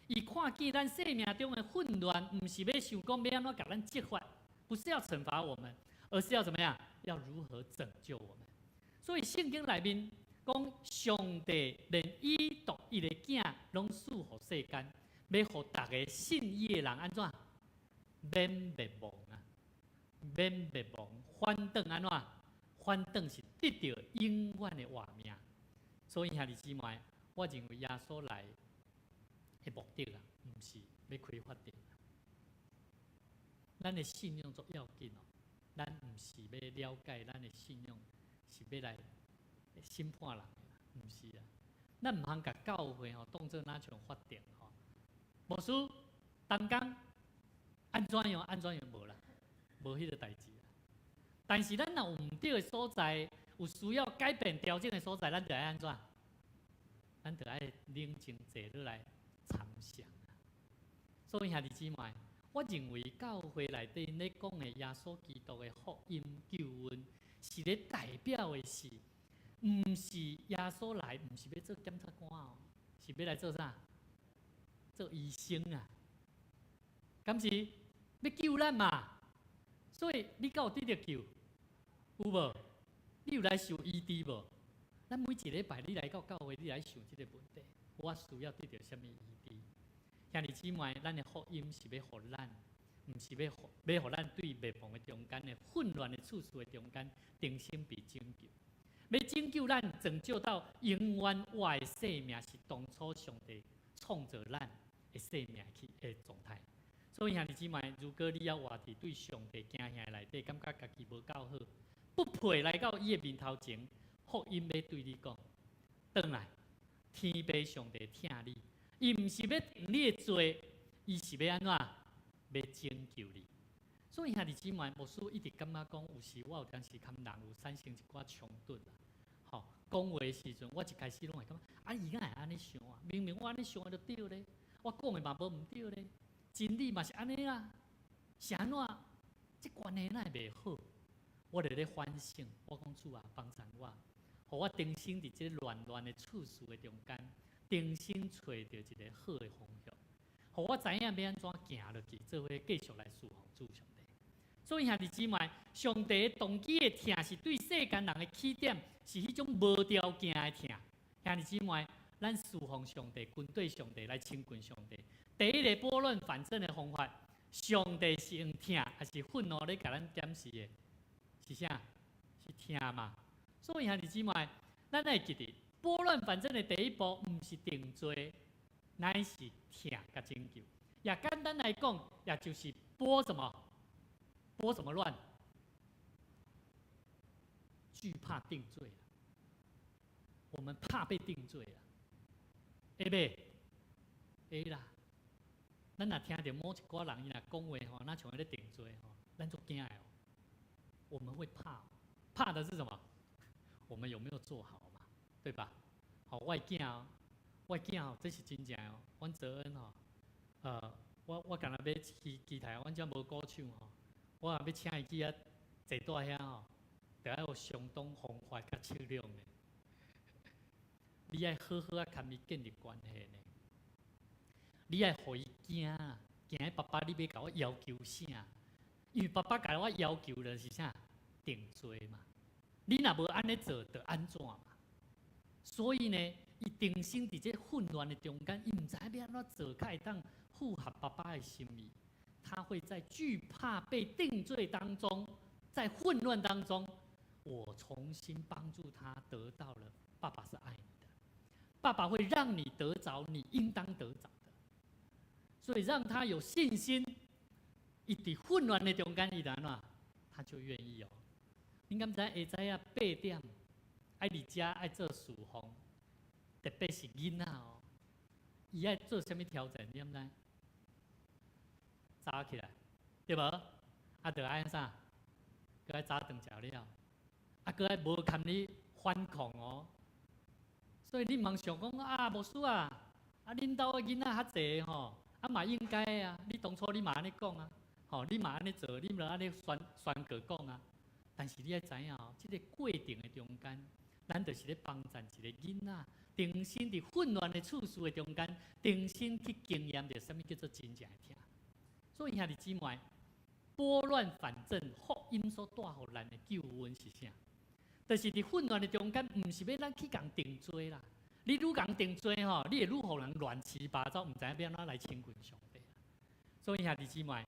S1: 伊看见咱生命中的混乱，毋是要想讲要安怎甲咱责罚，不是要惩罚我们，而是要怎么样？要如何拯救我们？所以圣经内面讲，上帝连伊独一的囝拢赐予世间，要互大家信伊的人安怎？免灭亡啊！免灭亡，反倒安怎？反倒是得到永远的活命。所以兄弟姊妹，我认为耶稣来的目的啊，毋是要开法庭。咱的信仰足要紧哦，咱毋是要了解咱的信仰，是要来审判人，毋是啊。咱毋通甲教会吼当作哪像法庭吼。牧师当工安怎样安怎样无啦，无迄个代志。但是咱若有毋对的所在，有需要改变调整的所在，咱就爱安怎？咱就爱冷静坐落来参详。所以兄弟姊妹，我认为教会内底咧讲的耶稣基督的福音救恩，是咧代表的是，毋是耶稣来，毋是要做检察官哦，是要来做啥？做医生啊！敢是要救咱嘛？所以你敢有得着救？有无？你有来受医治无？咱每一礼拜你来到教会，你来想这个问题：我需要得到什么医治？兄弟姊妹，咱的福音是要互咱，毋是要互咱对灭亡的中间的混乱的处事的中间，重新被拯救。要拯救咱，拯救到永远活的生命，是当初上帝创造咱的生命的状态。所以兄弟姊妹，如果你要活伫对上帝惊吓内底，感觉家己无够好，不配来到伊的面头前，福音要对你讲，转来，天父上帝疼你，伊毋是要定你的罪，伊是要安怎？要拯救你。所以兄弟姊妹，牧师一直感觉讲，有时我有当时跟人有产生一寡冲突啦。吼，讲话的时阵，我一开始拢会感觉，啊，伊敢会安尼想啊？明明我安尼想就对咧，我讲的嘛无毋对咧，真理嘛是安尼啦，是安怎？即关系哪会袂好？我就咧反省，我讲主啊，帮助我，互我重新伫即乱的处事的中间，重新找到一个好的方向，互我知影要安怎行落去，做伙继续来侍奉主上帝。所以兄弟姊妹，上帝的动机的疼是对世间人的起点，是迄种无条件的疼。兄弟姊妹，咱侍奉上帝、军队上帝来亲近上帝，第一个拨乱反正的方法，上帝是用疼还是愤怒咧？甲咱检视的是啥？是疼嘛？所以兄弟姊妹，咱要记得拨乱反正的第一步，毋是定罪，乃是疼甲拯救。也简单来讲，也就是拨什么？拨什么乱？惧怕定罪了。我们怕被定罪了，会袂？会啦。咱若听到某一寡人伊若讲话吼，那像咧定罪吼，咱就惊的哦。我们会怕，怕的是什么？我们有没有做好嘛？对吧？好，我囝哦，这是真正哦。阮泽恩哦，我干那要机台，阮遮无鼓手吼。我若要请伊去坐住遐吼，就要有相当方法甲质量的。你爱好好甲伊建立关系呢。你爱互伊惊，惊爸爸你要甲我要求啥？因为爸爸甲我要求的是啥？定罪嘛。你若无安尼做，就安怎嘛？所以呢，伊定心伫这混乱的中间，伊毋知要安怎做，才会当符合爸爸的心意。他会在惧怕被定罪当中，在混乱当中，我重新帮助他得到了。爸爸是爱你的，爸爸会让你得着你应当得着的，所以让他有信心。伊伫混乱的中间，伊安怎？他就愿意哦。你敢知下早啊8点，爱伫家爱做事奉，特别是囡仔哦，伊爱做什么挑战？你敢知？早起来，对无？啊，着爱啥？佮爱早顿食了，啊，佮爱无堪你反抗哦。所以你茫想讲啊，牧师啊，啊，恁兜的囡仔较济吼，啊嘛应该啊。你当初你嘛安尼讲啊，吼，你嘛安尼做，你嘛安尼宣告讲啊。但是你要知影哦，这个过程的中间，咱就是咧帮助一个囡仔，重新伫混乱的处事的中间，重新去经验着什么叫做真正的疼。所以兄弟姊妹，拨乱反正，福音所带予咱的救恩是啥？就是伫混乱的中间，毋是要咱去共定罪啦。你愈共定罪吼，你会愈互人乱七八糟，毋知影要安怎来亲近上帝。所以兄弟姊妹，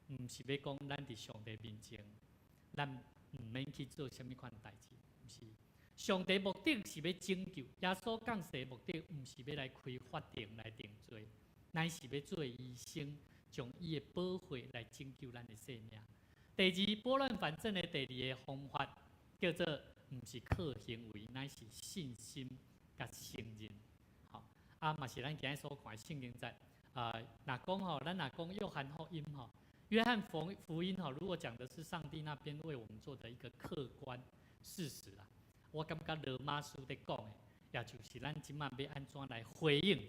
S1: 毋是要讲咱伫上帝面前，咱毋免去做什么款代志，毋是。上帝目的是要拯救，耶稣降世的目的，毋是要来开法庭来定罪，乃是要做医生。将伊的宝血来拯救咱的生命。第二，拨乱反正的第二个方法叫做，毋是靠行为，乃是信心甲承认。好，啊嘛是咱今日所看的圣经在若讲吼，咱若讲约翰福音吼，约翰福音吼，如果讲的是上帝那边为我们做的一个客观事实啊，我感觉罗马书在讲的，也就是咱今晚要安怎来回应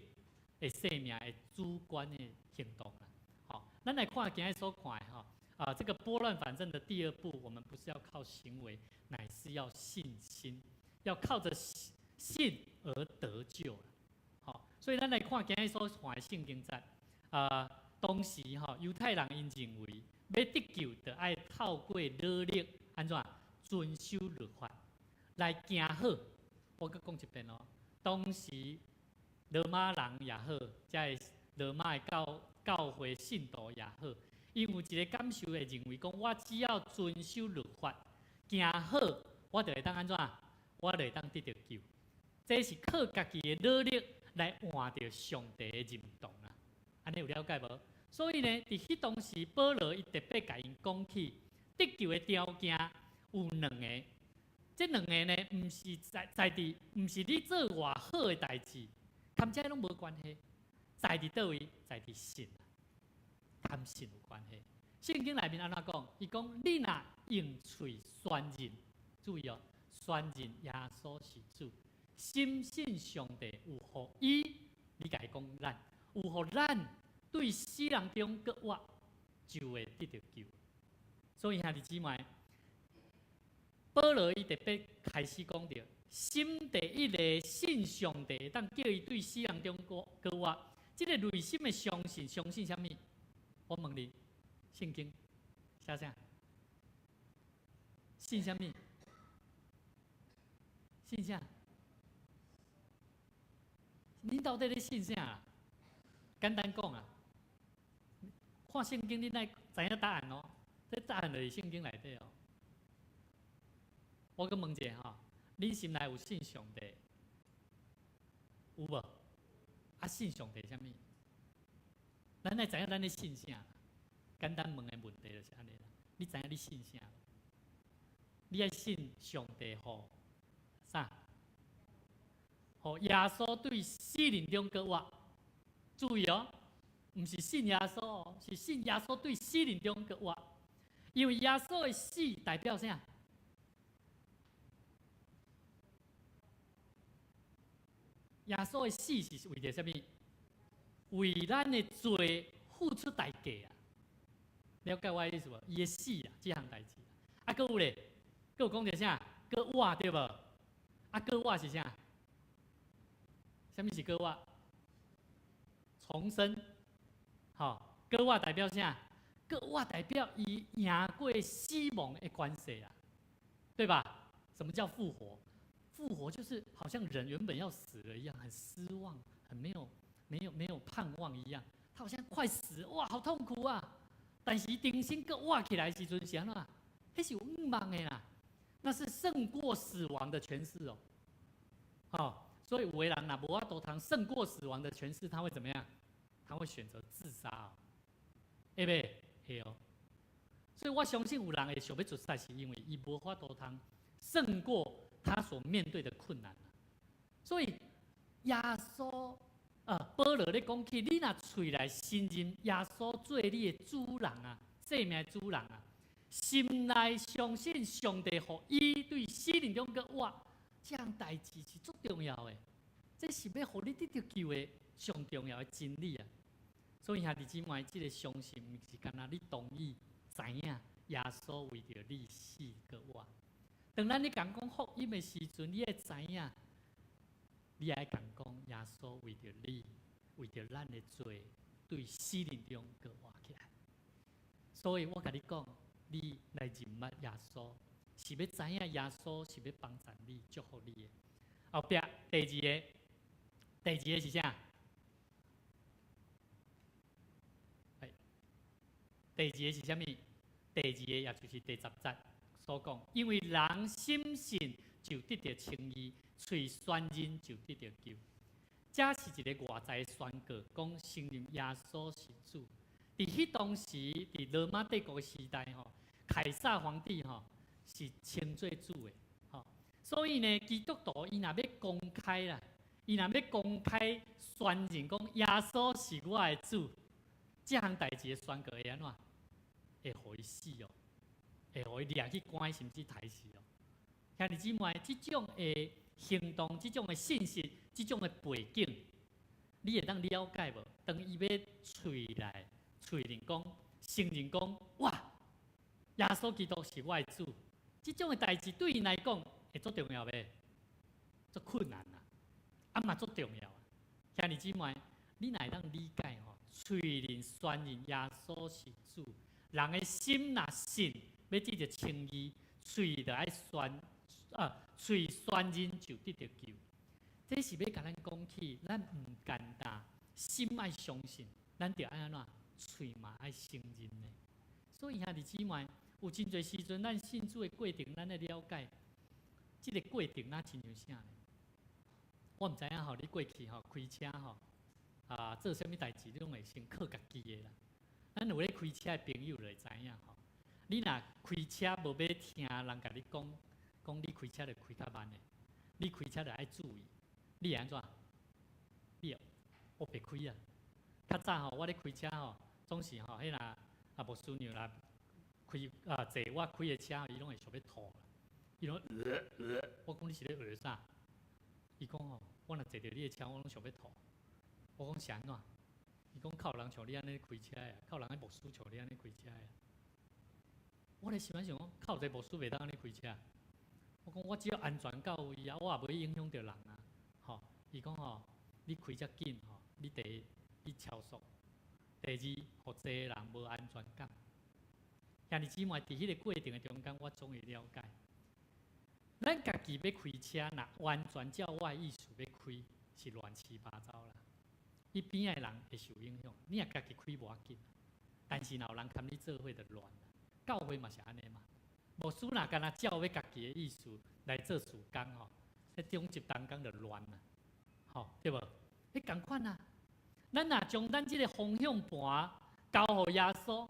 S1: 的生命的主观的行动啦。好，咱来看今日所看的哈，这个拨乱反正的第二步，我们不是要靠行为，乃是要信心，要靠着信而得救了。好，所以咱来看今日所看的圣经在当时犹太人因认为要得救，就要透过努力安怎遵守律法来行好。我搁讲一遍哦，当时罗马人也好，再罗马的教会信徒也好，因有一个感受会认为讲，我只要遵守律法，行好，我就会当安怎？我就会当得到救。这是靠家己的努力来换到上帝的认同啦。安尼有了解无？所以呢，伫迄当时，保罗伊特别甲因讲起得救的条件有2个，这两个呢，唔是在地，唔是你做偌好的代志，跟这拢无关系。在地倒位，在地信，跟信有关系。圣经内面安怎讲？伊讲你若用嘴宣认，注意哦，宣认耶稣是主，深信上帝有互伊，你甲伊讲咱，有互咱对死人中搁活，就会得到救。所以兄弟姊妹，保罗伊特别开始讲到，心第一个信上帝，当叫伊对死人中搁活，这个内心的相信，相信什么？我问你，圣经写啥？信什么？信啥？你到底咧信啥啊？简单讲啊，看圣经你乃知影答案哦。这答案就是圣经内底哦。我搁问一下吼，你心内有信上帝？有无？啊，信上帝什么？咱来知影咱咧信啥？简单问的问题就是安尼啦。你知影你信啥？你爱信上帝吼啥？吼耶稣对死人中搁活。注意哦，唔是信耶稣哦，是信耶稣对死人中搁活。因为耶稣的死代表啥？耶稣的死是为着什么？为咱的罪付出代价啊！了解我的意思无？伊的死啊，这项代志。啊，搁有咧，搁有讲着啥？搁活对无？啊，搁活是啥？什么是搁活？重生。好，搁活代表啥？搁活代表伊赢过死亡的关系啊，对吧？什么叫复活？复活就是好像人原本要死了一样，很失望，很没有盼望一样。他好像快死，哇，好痛苦啊！但是重新搁活起来的时阵是安怎？那是有愿望的啦，那是胜过死亡的诠释哦。好，所以有的人若无法度通胜过死亡的诠释，他会怎么样？他会选择自杀哦，会袂？会哦。所以我相信有人会想要自杀，是因为伊无法度通胜过他所面对的困难。所以耶稣保罗咧讲起，你若喙内信任耶稣做你的主人啊，生命的主人啊，心内相信上帝予伊对死人中搁活，这项代志是足重要的。这是要予你得到救的上重要的真理啊！所以兄弟姊妹，这个相信毋是干那你同意知影耶稣为着你死搁活。当咱咧讲福音的时阵，你会知影，你爱讲耶稣为着你，为着咱的罪，对死人中搁活起来。所以我甲你讲，你来认捌耶稣，是要知影耶稣是要帮助你、祝福你的。后壁第二个是啥？第二个是啥物？第二个也就是第10节所讲，因为人心信就得到称义，嘴宣认就得到救。这是一个外在的宣告，讲承认耶稣是主。伫迄当时，伫罗马帝国时代凯撒皇帝是称作主的，所以呢，基督徒伊若要公开啦，伊若要公开宣认讲耶稣是我的主，这项代志的宣告会安怎？会互伊死哦，会互伊掠去关，甚至杀死哦。兄弟姊妹，这种的行动、这种的信息、这种的背景，你会当了解无？当伊要嘴内承认讲，哇，耶稣基督是我的主，这种的代志对伊来讲会足重要袂？足困难啊，嘛足重要啊。兄弟姊妹，你若会当理解嘴认宣认耶稣是主。人的心若信，要得到称义，嘴就爱嘴宣认就得到救。这是要甲咱讲起，咱唔简单，心爱相信，咱就爱安怎，嘴嘛爱承认的。所以兄弟姊妹，有真侪时阵，咱信主的过程，咱来了解，这个过程哪亲像啥呢？我唔知影你过去开车做啥物代志，你拢会先靠家己的啦。咱有咧开车的朋友就会知影你若开车无要听人甲你讲讲你开车就开较慢的，你开车就爱注意，你会安怎？你学袂开啊！较早吼，我咧开车吼，总是吼，迄若啊无枢纽啦，开坐我开的车，伊拢会想要吐，伊拢我讲你是咧啥？伊讲吼，我若坐着你的车，我拢想要吐。我讲是安怎？伊讲靠人像你安尼开车啊，靠人迄牧师像你安尼开车啊。我咧想讲，靠一个牧师袂当安尼开车。我讲我只要安全到位啊，我也袂影响到人啊。吼，伊讲吼，你开遮紧吼，你第一你超速，第二，互坐人无安全感。兄弟姊妹，伫迄个过程的中间，我终于了解，咱家己要开车，若完全照我的意思要开，是乱七八糟啦。伊边的人会受影响，你若家己开无要紧，但是若有人牵你做伙就乱啦。教会嘛是安尼嘛，牧师若干那照要家己的意思来做事工吼，迄中级当工就乱啦，吼对无？迄共款啊，咱若将咱即个方向盘交互耶稣，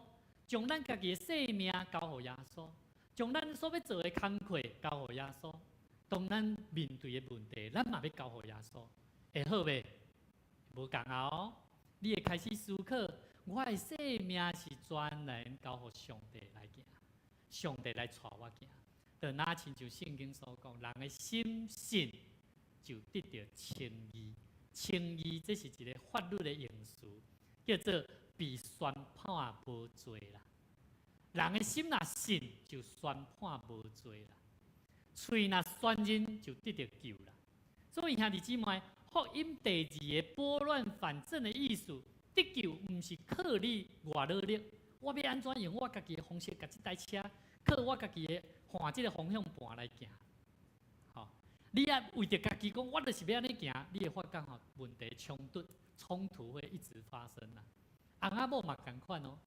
S1: 将咱家己的性命交互耶稣，将咱所要做的工课交互耶稣，当咱面对的问题，咱嘛要交互耶稣，会好袂？无共啊哦，你会开始思考，我的性命是专人交互上帝来行，上帝来带我行。就哪亲像圣经所讲，人的心信就得到称义。称义这是一个法律的用词，叫做被宣判无罪啦。人的心若信，就宣判无罪啦；嘴若宣认，就得到救啦。所以兄弟姊妹，福音第二个拨乱反正的意思，得救毋是靠你外努力，我要安怎用我家己的方式，甲这台车靠我家己的换这个方向盘来行。好，你也为着家己讲，我就是要安尼行，你会发觉吼问题冲突会一直发生啦。翁仔某嘛同款哦，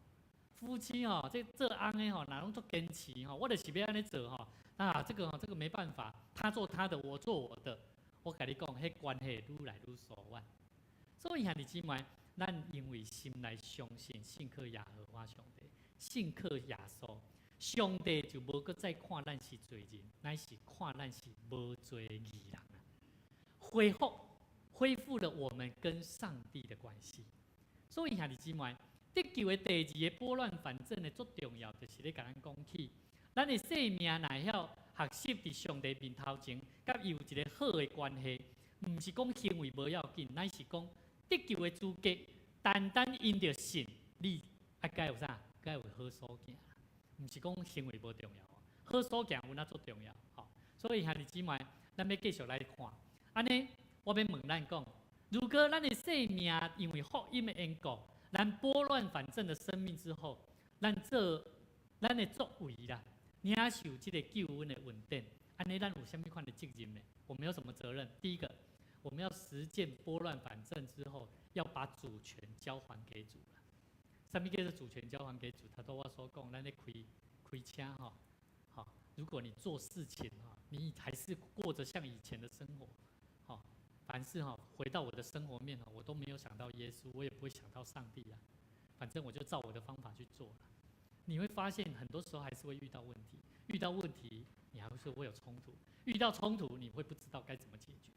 S1: 夫妻吼，这做翁的吼，哪拢做坚持吼，我就是要安尼做吼，这个没办法，他做他的，我做我的。我甲你讲，迄关系愈来愈疏远。所以兄弟姊妹，咱因为心内相信，信靠耶和华上帝，信靠耶稣，上帝就无搁再看咱是罪人，乃是看咱是无罪的义人啊！恢复了我们跟上帝的关系。所以兄弟姊妹，得救的第二个拨乱反正的最重要，就是咧甲咱讲起，咱的生命若晓学习伫上帝面头前，甲伊有一个好的关系，毋是讲行为无要紧，乃是讲得救的资格，单单因着信，你该有啥？该有好所行，毋是讲行为无重要，好所行有哪足重要？好，所以兄弟姊妹，咱要继续来看，安尼我要问咱讲，如果咱的生命因为福音的缘故，咱拨乱反正的生命之后，咱的作为啦。领受这个救恩的稳定，安尼咱有什么款的责任呢？我们有什么责任？第一个，我们要实践拨乱反正之后，要把主权交还给主了。什么叫做主权交还给主？他都我所讲，咱咧开车哈，好，如果你做事情哈，你还是过着像以前的生活，好，凡事哈回到我的生活面哈，我都没有想到耶稣，我也不会想到上帝啊，反正我就照我的方法去做了。你会发现，很多时候还是会遇到问题。遇到问题，你还是会有冲突。遇到冲突，你会不知道该怎么解决。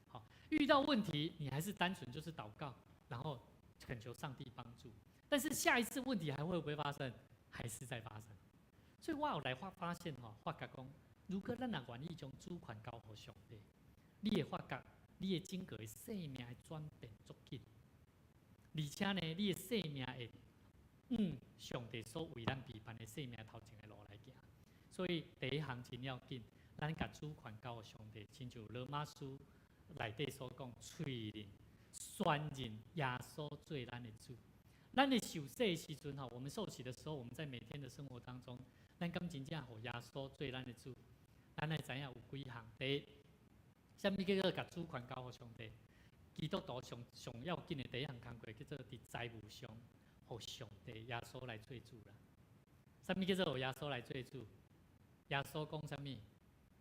S1: 好，遇到问题，你还是单纯就是祷告，然后恳求上帝帮助。但是下一次问题还会不会发生？还是在发生。所以我后来发现发觉讲，如果咱若愿意将主权交互上帝，你会发觉你的整个的生命会转变足紧，而且呢，你的生命会。上帝所为咱备办的生命头前的路来行，所以第一项真要紧，咱甲主权交予上帝，亲像罗马书内底所讲，嘴认宣认耶稣做咱的主。咱的受洗的时阵我们受洗的时候，我们在每天的生活当中，咱敢真正互耶稣做咱的主？咱来知影有几项。第一，什么叫做甲主权交予上帝？基督徒上要紧的第一项工作，叫做伫财务上。互上帝耶稣来做主啦。什么叫做耶稣来做主？耶稣讲什么？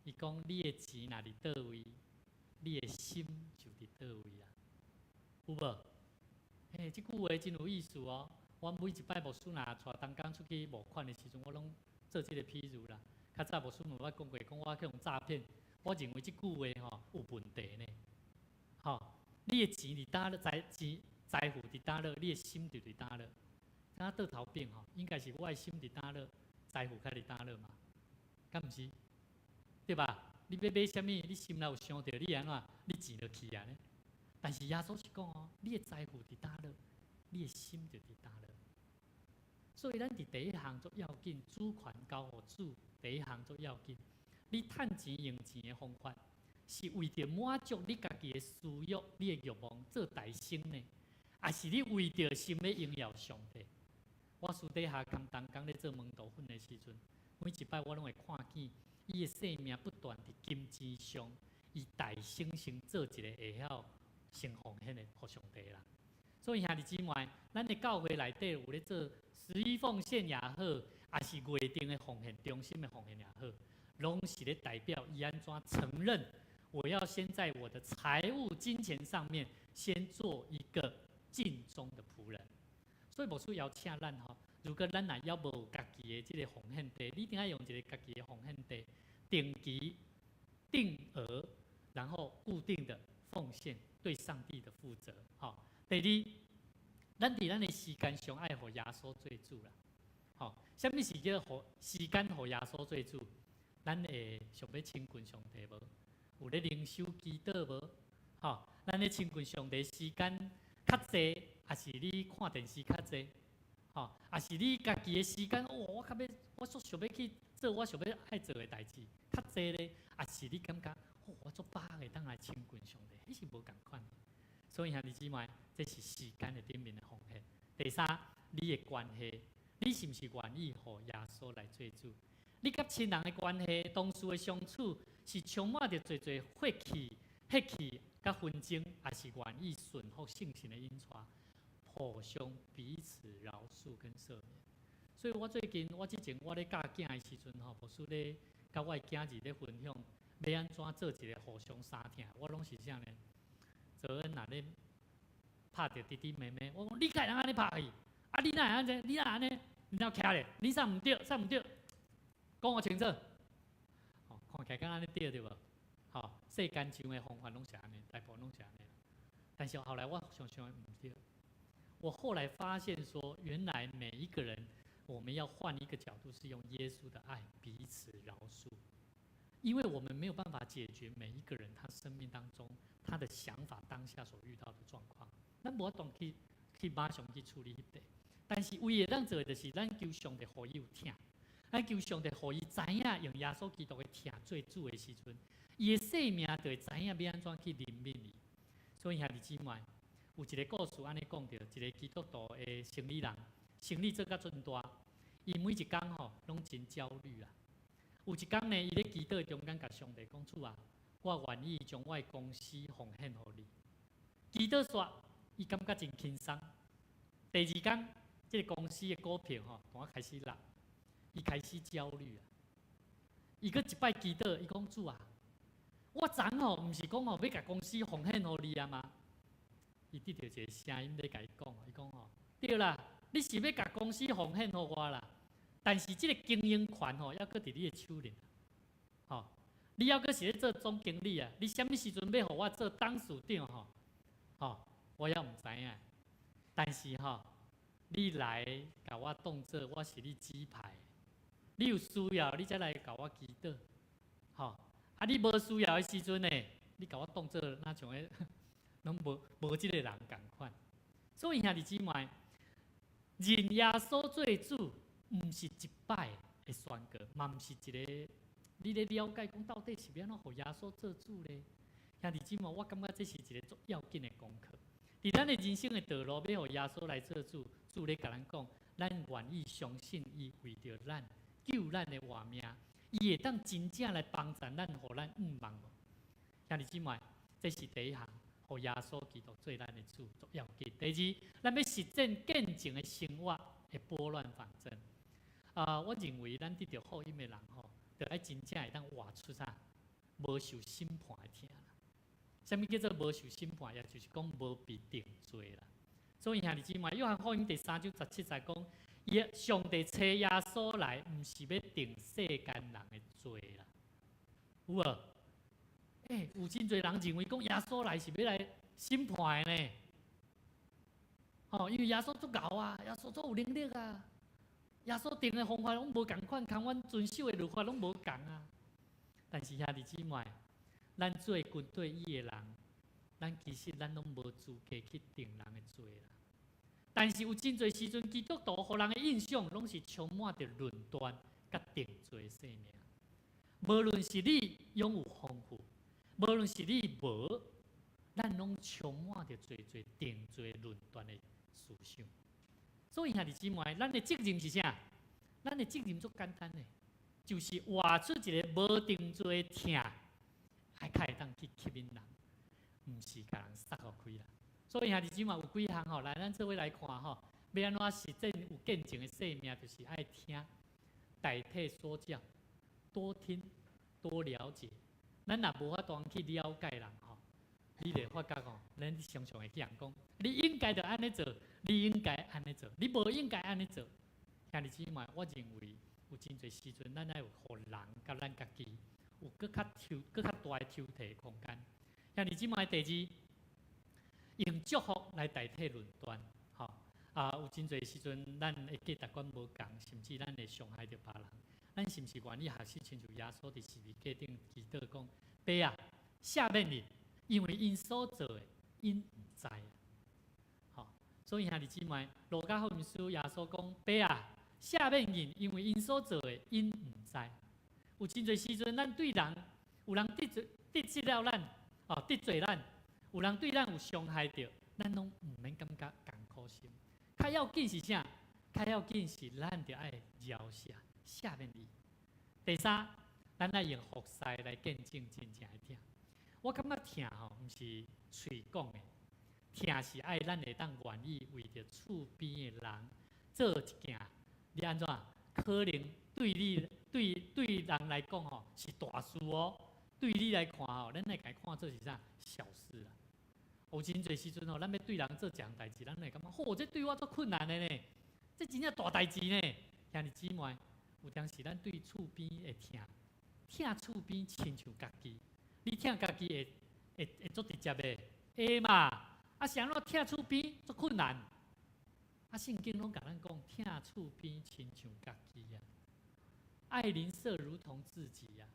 S1: 伊讲你的钱若伫倒位，你的心就伫倒位啦。有无？这句话真有意思哦。我每一摆牧师若带同工出去募款的时阵，我拢做这个譬如啦。较早无师母捌讲过，讲我去用诈骗，我认为即句话有问题呢。你的钱伫倒了，财富伫倒了，你的心就伫倒了。刚倒头变应该是我的心伫倒了，财富较伫倒了嘛，敢毋是？对吧？你要买啥物，你心内有想到，你安怎，你钱就去啊呢？但是耶稣是讲你的财富伫倒了，你的心就伫倒了。所以咱伫第一项做要紧，主权交互主，第一项做要紧。你趁钱用钱的方法，是为着满足你家己的私欲、你的欲望做大生呢，还是你为着心要荣耀上帝？我私底下刚咧做门徒训的时阵，每一摆我拢会看见伊的生命不断伫金钱上，伊大生成做一个会晓先奉献的互上帝啦。所以兄弟姊妹，咱的教会内底有咧做11奉献也好，还是月定的奉献、中心的奉献也好，拢是咧代表伊安怎承认，我要先在我的财务、金钱上面，先做一个尽忠的仆人。所以牧师邀请咱如果咱若要无家己的这个奉献地，你一定要用一个家己的奉献地，定期、定额，然后固定的奉献，对上帝的负责。第二，咱伫咱的时间上爱互耶稣做主啦。什么是叫时间互耶稣做主？咱会想要亲近上帝无？有咧灵修祈祷无？咱咧亲近上帝时间较济，还是你看电视较济？还是你家己的时间？我足想要去做我想要爱做的代志，较济咧？还是你感觉我足饱的当来亲近上帝？迄是无共款。所以兄弟姊妹，这是时间的顶面的奉献。第三，你的关系，你是不是愿意互耶稣来做主？你甲亲人的关系、同事的相处，是充满着侪火气、血气、甲纷争，还是愿意顺服圣神的引带，互相彼此饶恕跟赦免？所以我最近之前我咧教囝的时阵牧师咧甲我的囝儿咧分享，要安怎做一个互相相疼，我拢是啥呢？昨恩若咧拍着弟弟妹妹，我讲你该人安尼拍去，你哪会安尼？你哪安尼？你哪徛咧？你啥毋对？啥毋对？讲我清楚。看起来敢安尼对无？世间上的方法拢是安尼，大部分拢是安尼。但是后来我想想毋对，我后来发现说，原来每一个人，我们要换一个角度，是用耶稣的爱彼此饶恕。因为我们没有办法解决每一个人他生命当中他的想法当下所遇到的状况，咱无法度去马上去处理迄个。但是唯一咱做的就是，咱求上帝互伊有疼，咱求上帝互伊知影用耶稣基督的疼做主的时阵，伊的生命就会知影要安怎去怜悯伊。所以兄弟姊妹，有一个故事安尼讲到，一个基督徒的生理人，生理做甲真大，伊每一工拢真焦虑啦。有一天呢，伊咧祈祷中间，甲上帝讲：主啊，我愿意将我的公司奉献互你。祈祷煞，伊感觉真轻松。第二天，这个公司的股票同开始落，伊开始焦虑啊。伊搁一摆祈祷，伊讲：主啊，我昨毋是讲要甲公司奉献互你啊吗？伊得到一个声音咧甲伊讲，伊讲对啦，你是要甲公司奉献互我啦。但是这个经营权要搁伫你的手里，你要搁是咧做总经理啊，你什么时阵要互我做董事长我也毋知影。但是你来甲我当做我是你指派，你有需要你才来甲我祈祷，你无需要的时阵呢，你甲我当做那像个拢无即个人共款。所以兄弟姊妹，认耶稣做主。毋是一摆的宣告，嘛毋是一个你咧了解讲到底是要安怎互耶稣做主咧？兄弟姊妹，我感觉这是一个足要紧的功课。伫咱的人生的道路，要互耶稣来做主，主咧甲咱讲，咱愿意相信伊为着咱救咱的活命，伊会当真正来帮助咱，互咱望无？兄弟姊妹，这是第一项，互耶稣基督做咱的主，足要紧。第二，咱要实践见证的生活，会拨乱反正。我认为咱得到福音的人就爱真正会当活出啥，无受审判的疼啦。什么叫做无受审判？也就是讲无被定罪啦。所以兄弟姊妹，约翰福音第3章17节讲，上帝找耶稣来，毋是要定世间人的罪啦，有无？有真侪人认为讲耶稣来是要来审判的呢。因为耶稣足牛啊，耶稣足有能力啊，耶稣定的方法拢无共款，同阮遵守的律法拢无共啊。但是兄弟姊妹，咱做军队伊的人，咱其实咱拢无资格去定人的罪啦。但是有真侪时阵，基督徒互人的印象拢是充满着论断甲定罪的生命。无论是你拥有丰富，无论是你无，咱拢充满着侪定罪论断的思想。所以兄弟姊妹，咱的责任是啥？咱的责任足简单的，就是活出一个无定罪的疼，还较会当去吸引人，毋是甲人杀互开啦。所以兄弟姊妹有几项吼，来咱做伙来看吼，要安怎实践有见证的生命，就是爱听，代替说教，多听多了解。咱若无法度去了解人吼，你就发觉吼，咱常常会去人讲，你应该着安尼做，你应该安尼做，你无应该安尼做。兄弟姊妹，我认为有真侪时阵，咱爱有互人甲咱家己有搁较大的抽屉空间。兄弟姊妹，第二。用祝福来代替论断，有真侪时阵，咱的价值观无共，甚至咱会伤害着别人。咱是毋是愿意学习亲像耶稣伫十字架顶祈祷讲：爸啊，赦免因，因为因所做的，因毋知。所以兄弟姊妹，路加福音书耶稣讲：爸啊，赦免因，因为因所做的，因毋知。有真侪时阵，咱对人，有人得罪了咱，得罪咱。有人对咱有伤害着，咱拢毋免感觉艰苦心。较要紧是啥？较要紧是咱着爱饶恕、赦免你。第三，咱爱用服侍来见证真正的疼。我感觉疼吼，毋是嘴讲的，疼是爱咱会当愿意为着厝边的人做一件，你安怎？可能对你对人来讲吼是大事哦，对你来看吼，咱会甲看做是啥小事啊。有真侪时阵吼，咱要对人做一项代志，咱会感觉，这对我足困难的呢，这真正大代志呢。兄弟姊妹，有当时咱对厝边会疼厝边亲像家己，你疼家己会足直接的，会嘛？谁怎疼厝边足困难？圣经拢甲咱讲，疼厝边亲像家己啊，爱邻舍如同自己啊。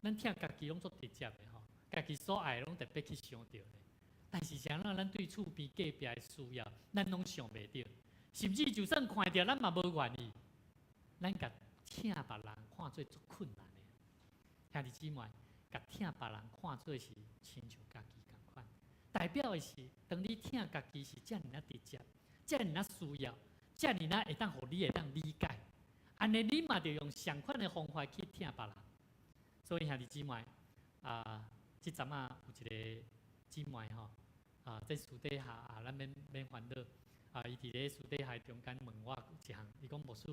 S1: 咱疼家己拢足直接的吼，家己所爱拢特别去想到的。但是谁让咱对厝边隔壁的需要，咱拢想袂到，甚至就算看到，咱嘛无愿意。咱甲疼别人看做足困难的，兄弟姊妹，甲疼别人看做是亲像家己共款，代表的是，当你疼家己是遮尔啊直接，遮尔啊需要，遮尔啊会当互你会当理解，安尼你嘛着用相款的方法去疼别人。所以兄弟姊妹，即阵啊有一个姊妹吼。在私底下咱免烦恼。伊伫咧私底下中间问我一项，伊讲牧师，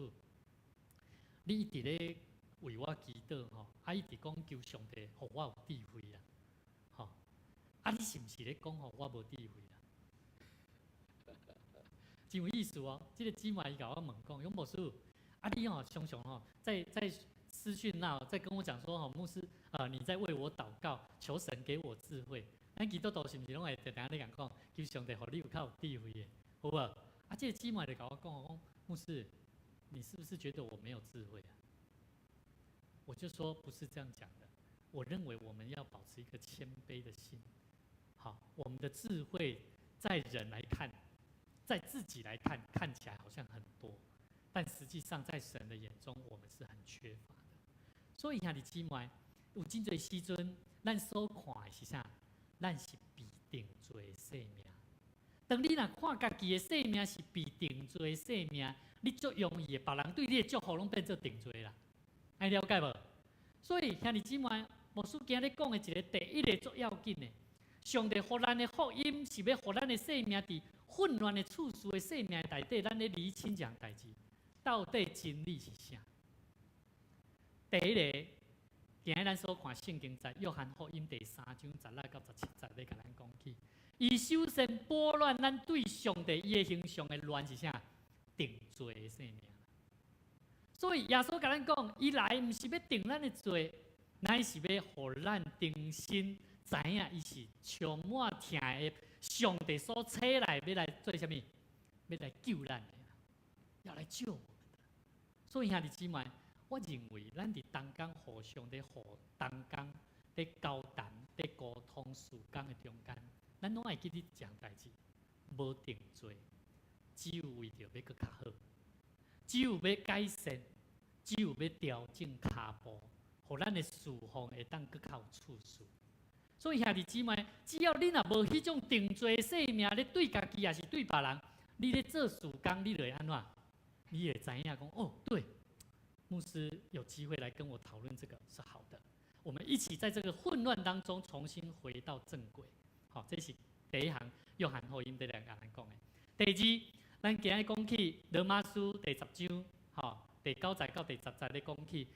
S1: 你一直咧为我祈祷吼，伊直讲求上帝，互我有智慧啦，你是毋是咧讲互我无智慧啦？真有意思哦！这个姊妹伊甲我问讲，牧师，你常常在私讯在跟我讲说牧师，你在为我祷告，求神给我智慧。咱基督徒是毋是拢会常常咧讲，求上帝互你有较有智慧的，有无？这个姊妹就甲我讲，牧师，你是不是觉得我没有智慧啊？我就说不是这样讲的。我认为我们要保持一个谦卑的心。我们的智慧在人来看，在自己来看，看起来好像很多，但实际上在神的眼中，我们是很缺乏的。所以兄弟姊妹，有真侪时阵，咱所看的是啥？咱是被定罪的生命。当你若看家己的生命是被定罪的生命，你足容易的，别人对你的祝福拢变做定罪啦。爱了解无？所以兄弟姊妹，牧师今日讲的一个第一个足要紧的，上帝予咱的福音是要予咱的生命伫混乱的处事的生命内底，咱咧理清一项代志，到底真理是啥？第一个。今日咱所看圣经在约翰福音第3章16到17节，咧甲咱讲起，伊首先拨乱咱对上帝伊的形象的乱是啥？定罪的性命。所以耶稣甲咱讲，伊来毋是要定咱的罪，乃是要互咱重新知影，伊是充满疼的上帝所差来，要来做啥物？要来救咱的，要来救我们的。所以兄弟姊妹，我认为咱伫当工互相伫互当工伫交谈、伫沟通事工的中间，咱拢爱记得一件代志：无定罪，只有为着要搁较好，只有要改善，只有要调整骹步，互咱的事奉会当搁较有处事。所以兄弟姊妹，只要你若无迄种定罪的性命，你对家己也是对别人，你咧做事工，你就会安怎？你也知影讲哦，对，牧师有机会来跟我讨论这个是好的。我们一起在这个混乱当中重新回到正轨。好，这是第一行约翰福音第2个人讲的。第二，咱今日讲起罗马书第10章，第9节到第10节咧讲起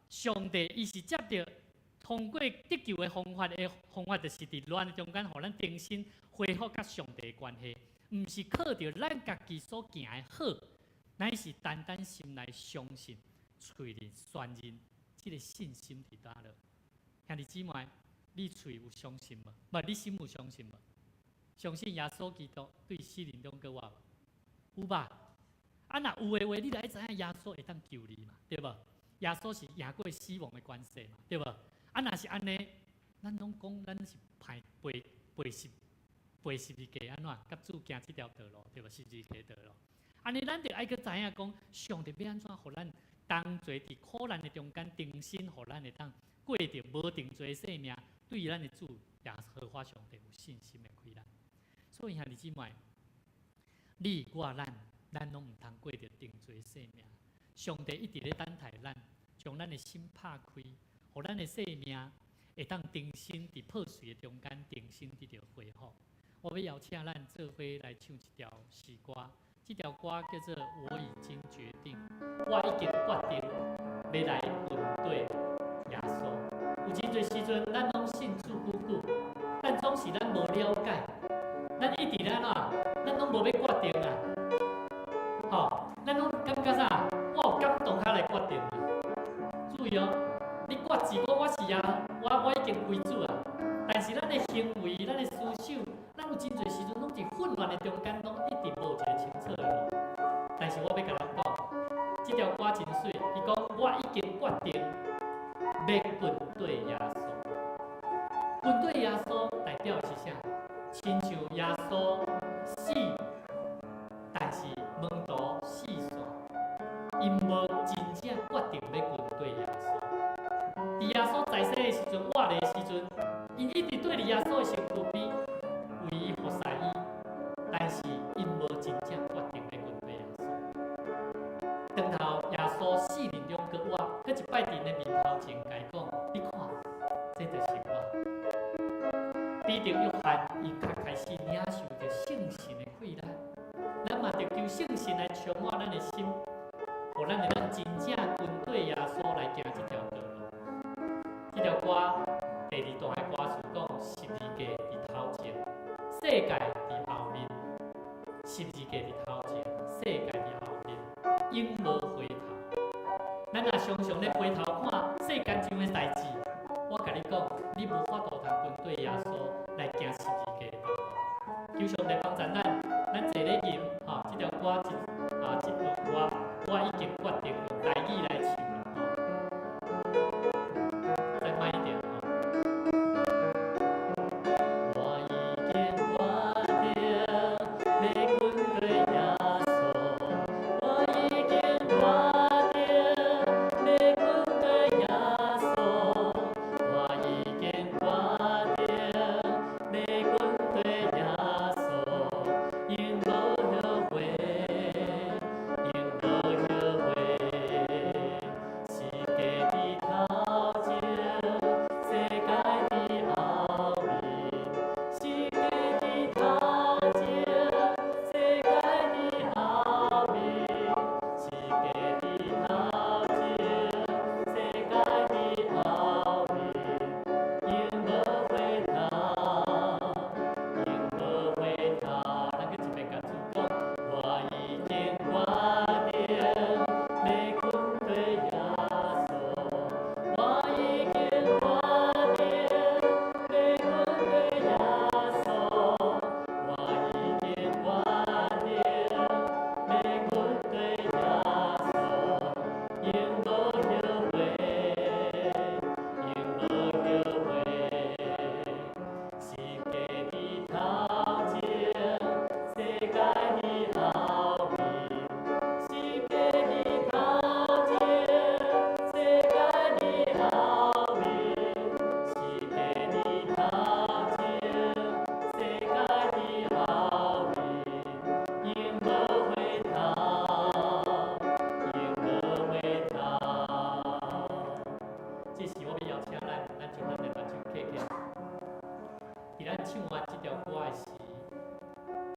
S1: 上帝伊是接着通过得救的方法就是伫乱的中间，互咱重新恢复甲上帝的关系，毋是靠着咱家己所行的好，乃是单单心来相信，嘴里宣认，这个信心伫倒落？兄弟姊妹，你嘴有相信无？你心有相信无？相信耶稣基督对死人中过活无？有吧？若有的话，你就爱知影耶稣会当救你嘛，对无？耶稣是赢过死亡的关系嘛，对无？若是安尼，咱拢讲咱是背十字架安怎？甲主行这条道路，对无？十字架道路。安尼，咱就爱去知影讲，上帝要安怎，互咱当做伫苦难的中间，重新互咱会当过着无定罪的生命，对咱的主耶和华上帝有信心的开咱。所以兄弟姊妹，你我咱拢毋通过着定罪的生命。上帝一直咧等待咱，将咱的心拍开，互咱的生命会当重新伫破碎的中间，重新得到恢复。我要邀请咱做伙来唱一条诗歌。这条歌叫做《我已经决定》，我已经决定要来面对耶稣。有真侪时阵，咱拢信主久久，但总是咱无了解，咱一直咧安怎，咱拢无要决定啊。咱拢感觉啥？我有感动下来决定啊。注意哦，你决志我是啊，我已经归主啊。但是咱的行为、咱的思想，咱有真侪时阵拢伫混乱的中间，拢一直无一个清楚的路。但是我要甲咱讲，这条歌真水，伊讲我已经决定要跟对耶稣。跟对耶稣代表的是啥？亲像耶稣死，但是门徒死线，因无真正决定要跟对耶稣。伫耶稣在世的时阵，活的时阵。因一直对耶稣的身躯边为伊服侍伊，但是因无真正决定要跟对耶稣。当头耶稣死人中搁活，搁一摆伫咧面头前甲伊讲：“你看，这就是我。”彼得、约翰，伊较开始领受着圣神的馈咱，咱嘛着求圣神来充满咱的心，互咱会当真正跟对耶稣来行这条道路。这条歌。第2段的歌词讲十字架伫头前，世界伫后面。十字架伫头前，世界伫后面，永无回头。咱若常常咧回头看世间上的代志，我甲你讲，你无法度通跟对耶稣来行十字架的道路。求上帝帮助咱坐咧吟这条歌这段歌，我已经决定用台语来唱。再慢一点。永无后悔。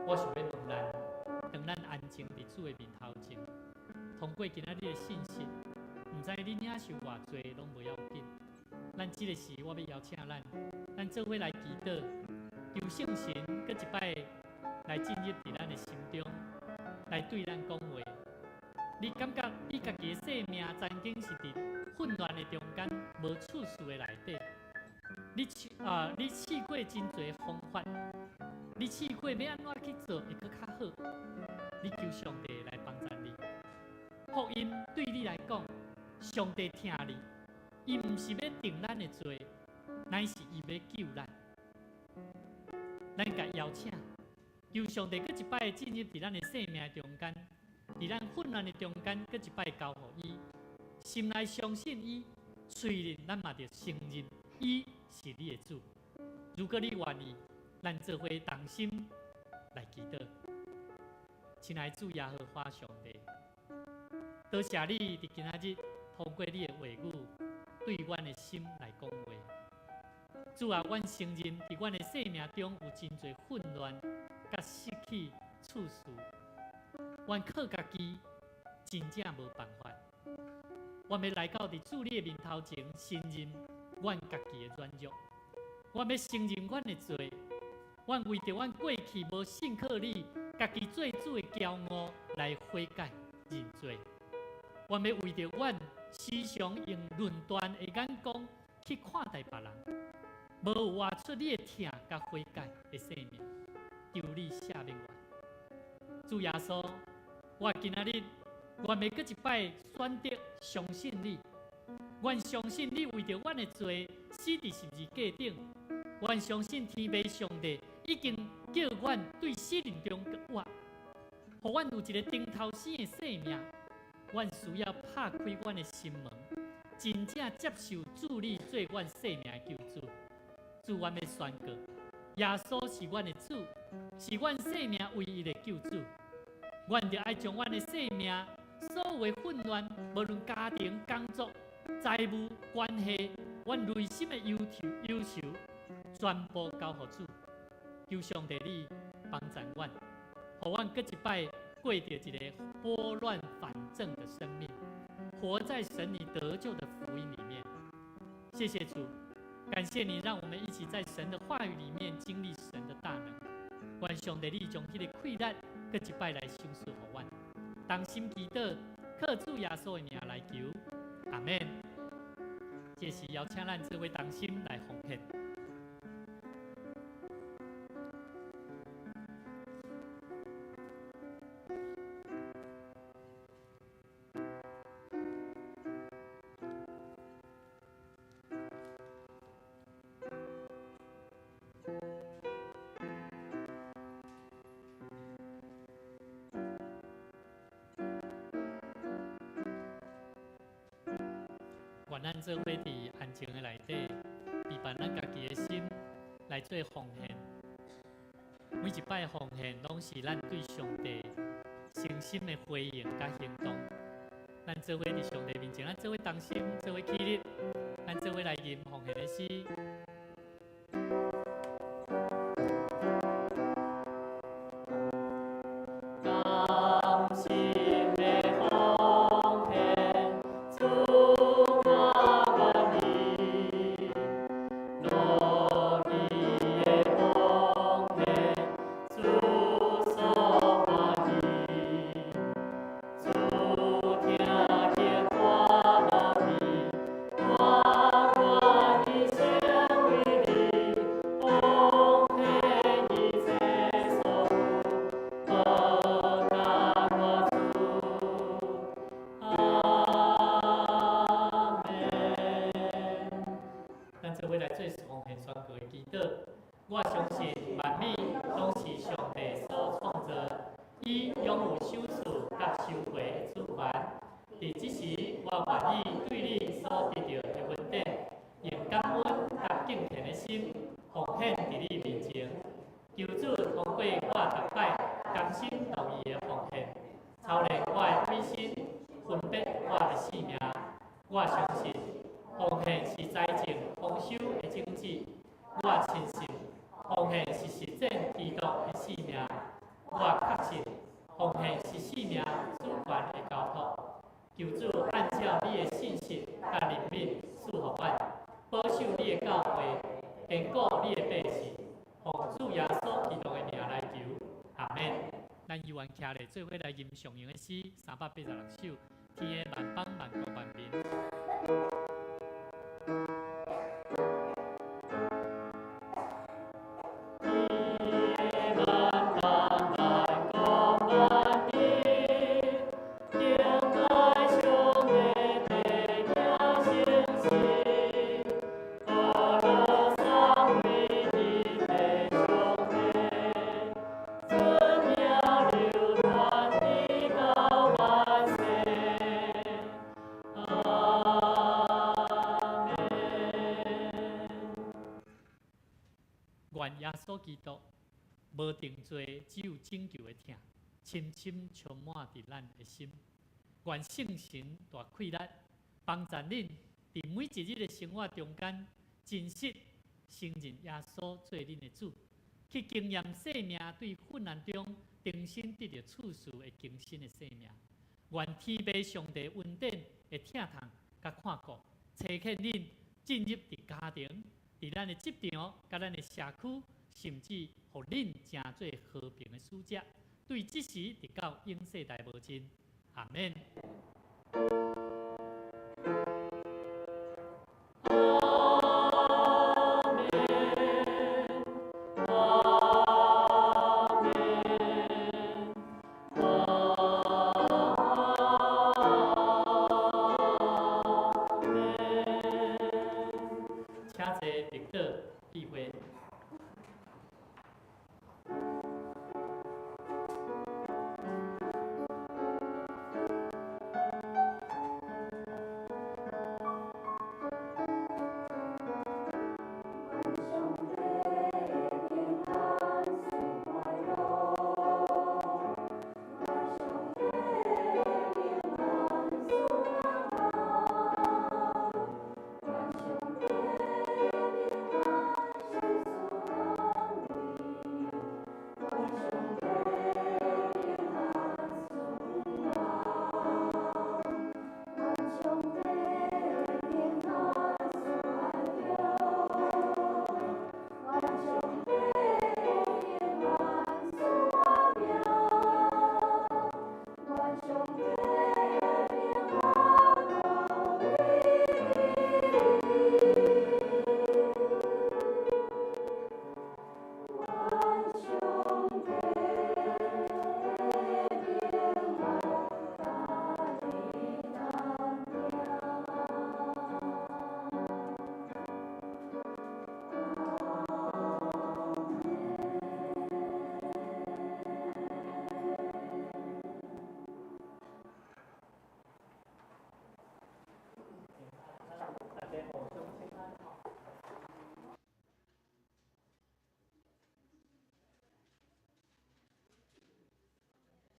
S1: 我想要问咱，当咱安静伫主的面头前，通过今仔日的信息，唔知恁领受偌济拢无要紧。咱即个时，我要邀请咱做伙来祈祷，求圣神搁一摆来进入伫咱的心中，来对咱讲话。你感觉你家己的生命曾经是伫混乱的中间，无处事的内底。你试过真侪方法，你试过要安怎去做会搁较好。你求上帝来帮助你。福音对你来讲，上帝听你，伊毋是要定咱的罪，乃是伊要救咱。咱甲邀请，求上帝搁一摆进入伫咱的生命中间。伫咱混乱的中间，搁一摆交互伊，心内相信伊，虽然咱嘛着承认伊是你的主。如果你愿意，咱做伙同心来祈祷。亲爱的主耶和华上帝，多谢你伫今仔日通过你的话语，对阮的心来讲话。主啊，阮承认伫阮的生命中有真侪混乱，甲失去处事。阮靠家己真正无办法，我要来到伫主你的面头前，承认阮家己的软弱。我要承认阮的罪，阮为着阮过去无信靠你，家己做主的骄傲来悔改认罪。我要为着阮时常用论断的眼光去看待别人，无活出你的疼甲悔改的生命，求你赦免我。主耶稣。我今仔日，我要搁一摆选择相信你。阮相信你为着阮的罪死伫十字架顶。阮相信天父上帝已经叫阮对死人中活，互阮有一个顶头生的生命。阮需要拍开阮的心门，真正接受主你做阮生命的救主。主，阮要宣告，耶稣是阮的主，是阮生命唯一的救主。阮就爱将阮的生命所有的混乱，无论家庭、工作、财务、关系，阮内心的忧愁，全部交互主。求上帝你帮助阮，互阮搁一摆过着一个拨乱反正的生命，活在神你得救的福音里面。谢谢主，感谢你让我们一起在神的话语里面经历神的大能。愿上帝你将迄个困难搁一摆来赏赐予阮，同心祈祷，靠主耶稣的名来求，阿门。这时邀请咱做伙同心来奉献。愿咱做伙伫安静的内底，陪伴咱家己的心来做奉献。每一摆奉献，拢是咱对上帝诚心的回应甲行动。咱做伙伫上帝面前，咱做伙同心，做伙起立，咱做伙来吟奉献的诗。甘心的奉献，主。我相信万物拢是上帝所创造，伊拥有手术甲收回的主权。伫即时，我愿意对你所得到的恩典，用感恩甲敬虔的心奉献伫你面前。求主通过我逐摆甘心乐意的奉献，操练我的委身，分别我的性命。我相信奉献是财政丰收的种子。我亲信。奉献是实践基督的性命，我确信奉献是性命主权的交托。求主按照你的信息甲怜悯赐福阮，保守你的教会，坚固你的百姓。奉主耶稣基督的名来求，阿免。咱依愿徛咧，做伙来吟上扬的诗386首，天的万邦万国万民。愿耶稣基督无定罪，只有拯救的疼，深深充满伫咱的心。愿圣神大开力，帮助恁伫每一日的生活中间，真实承认耶稣做恁的主，去经验生命对困难中重新得到处事的更新的生命。愿天父上帝恩典会疼痛甲看顾，差遣恁进入伫家庭。伫咱的职场、甲咱的社区，甚至互恁成做和平的使者，对即时直到永世代无尽。阿免。
S4: 兄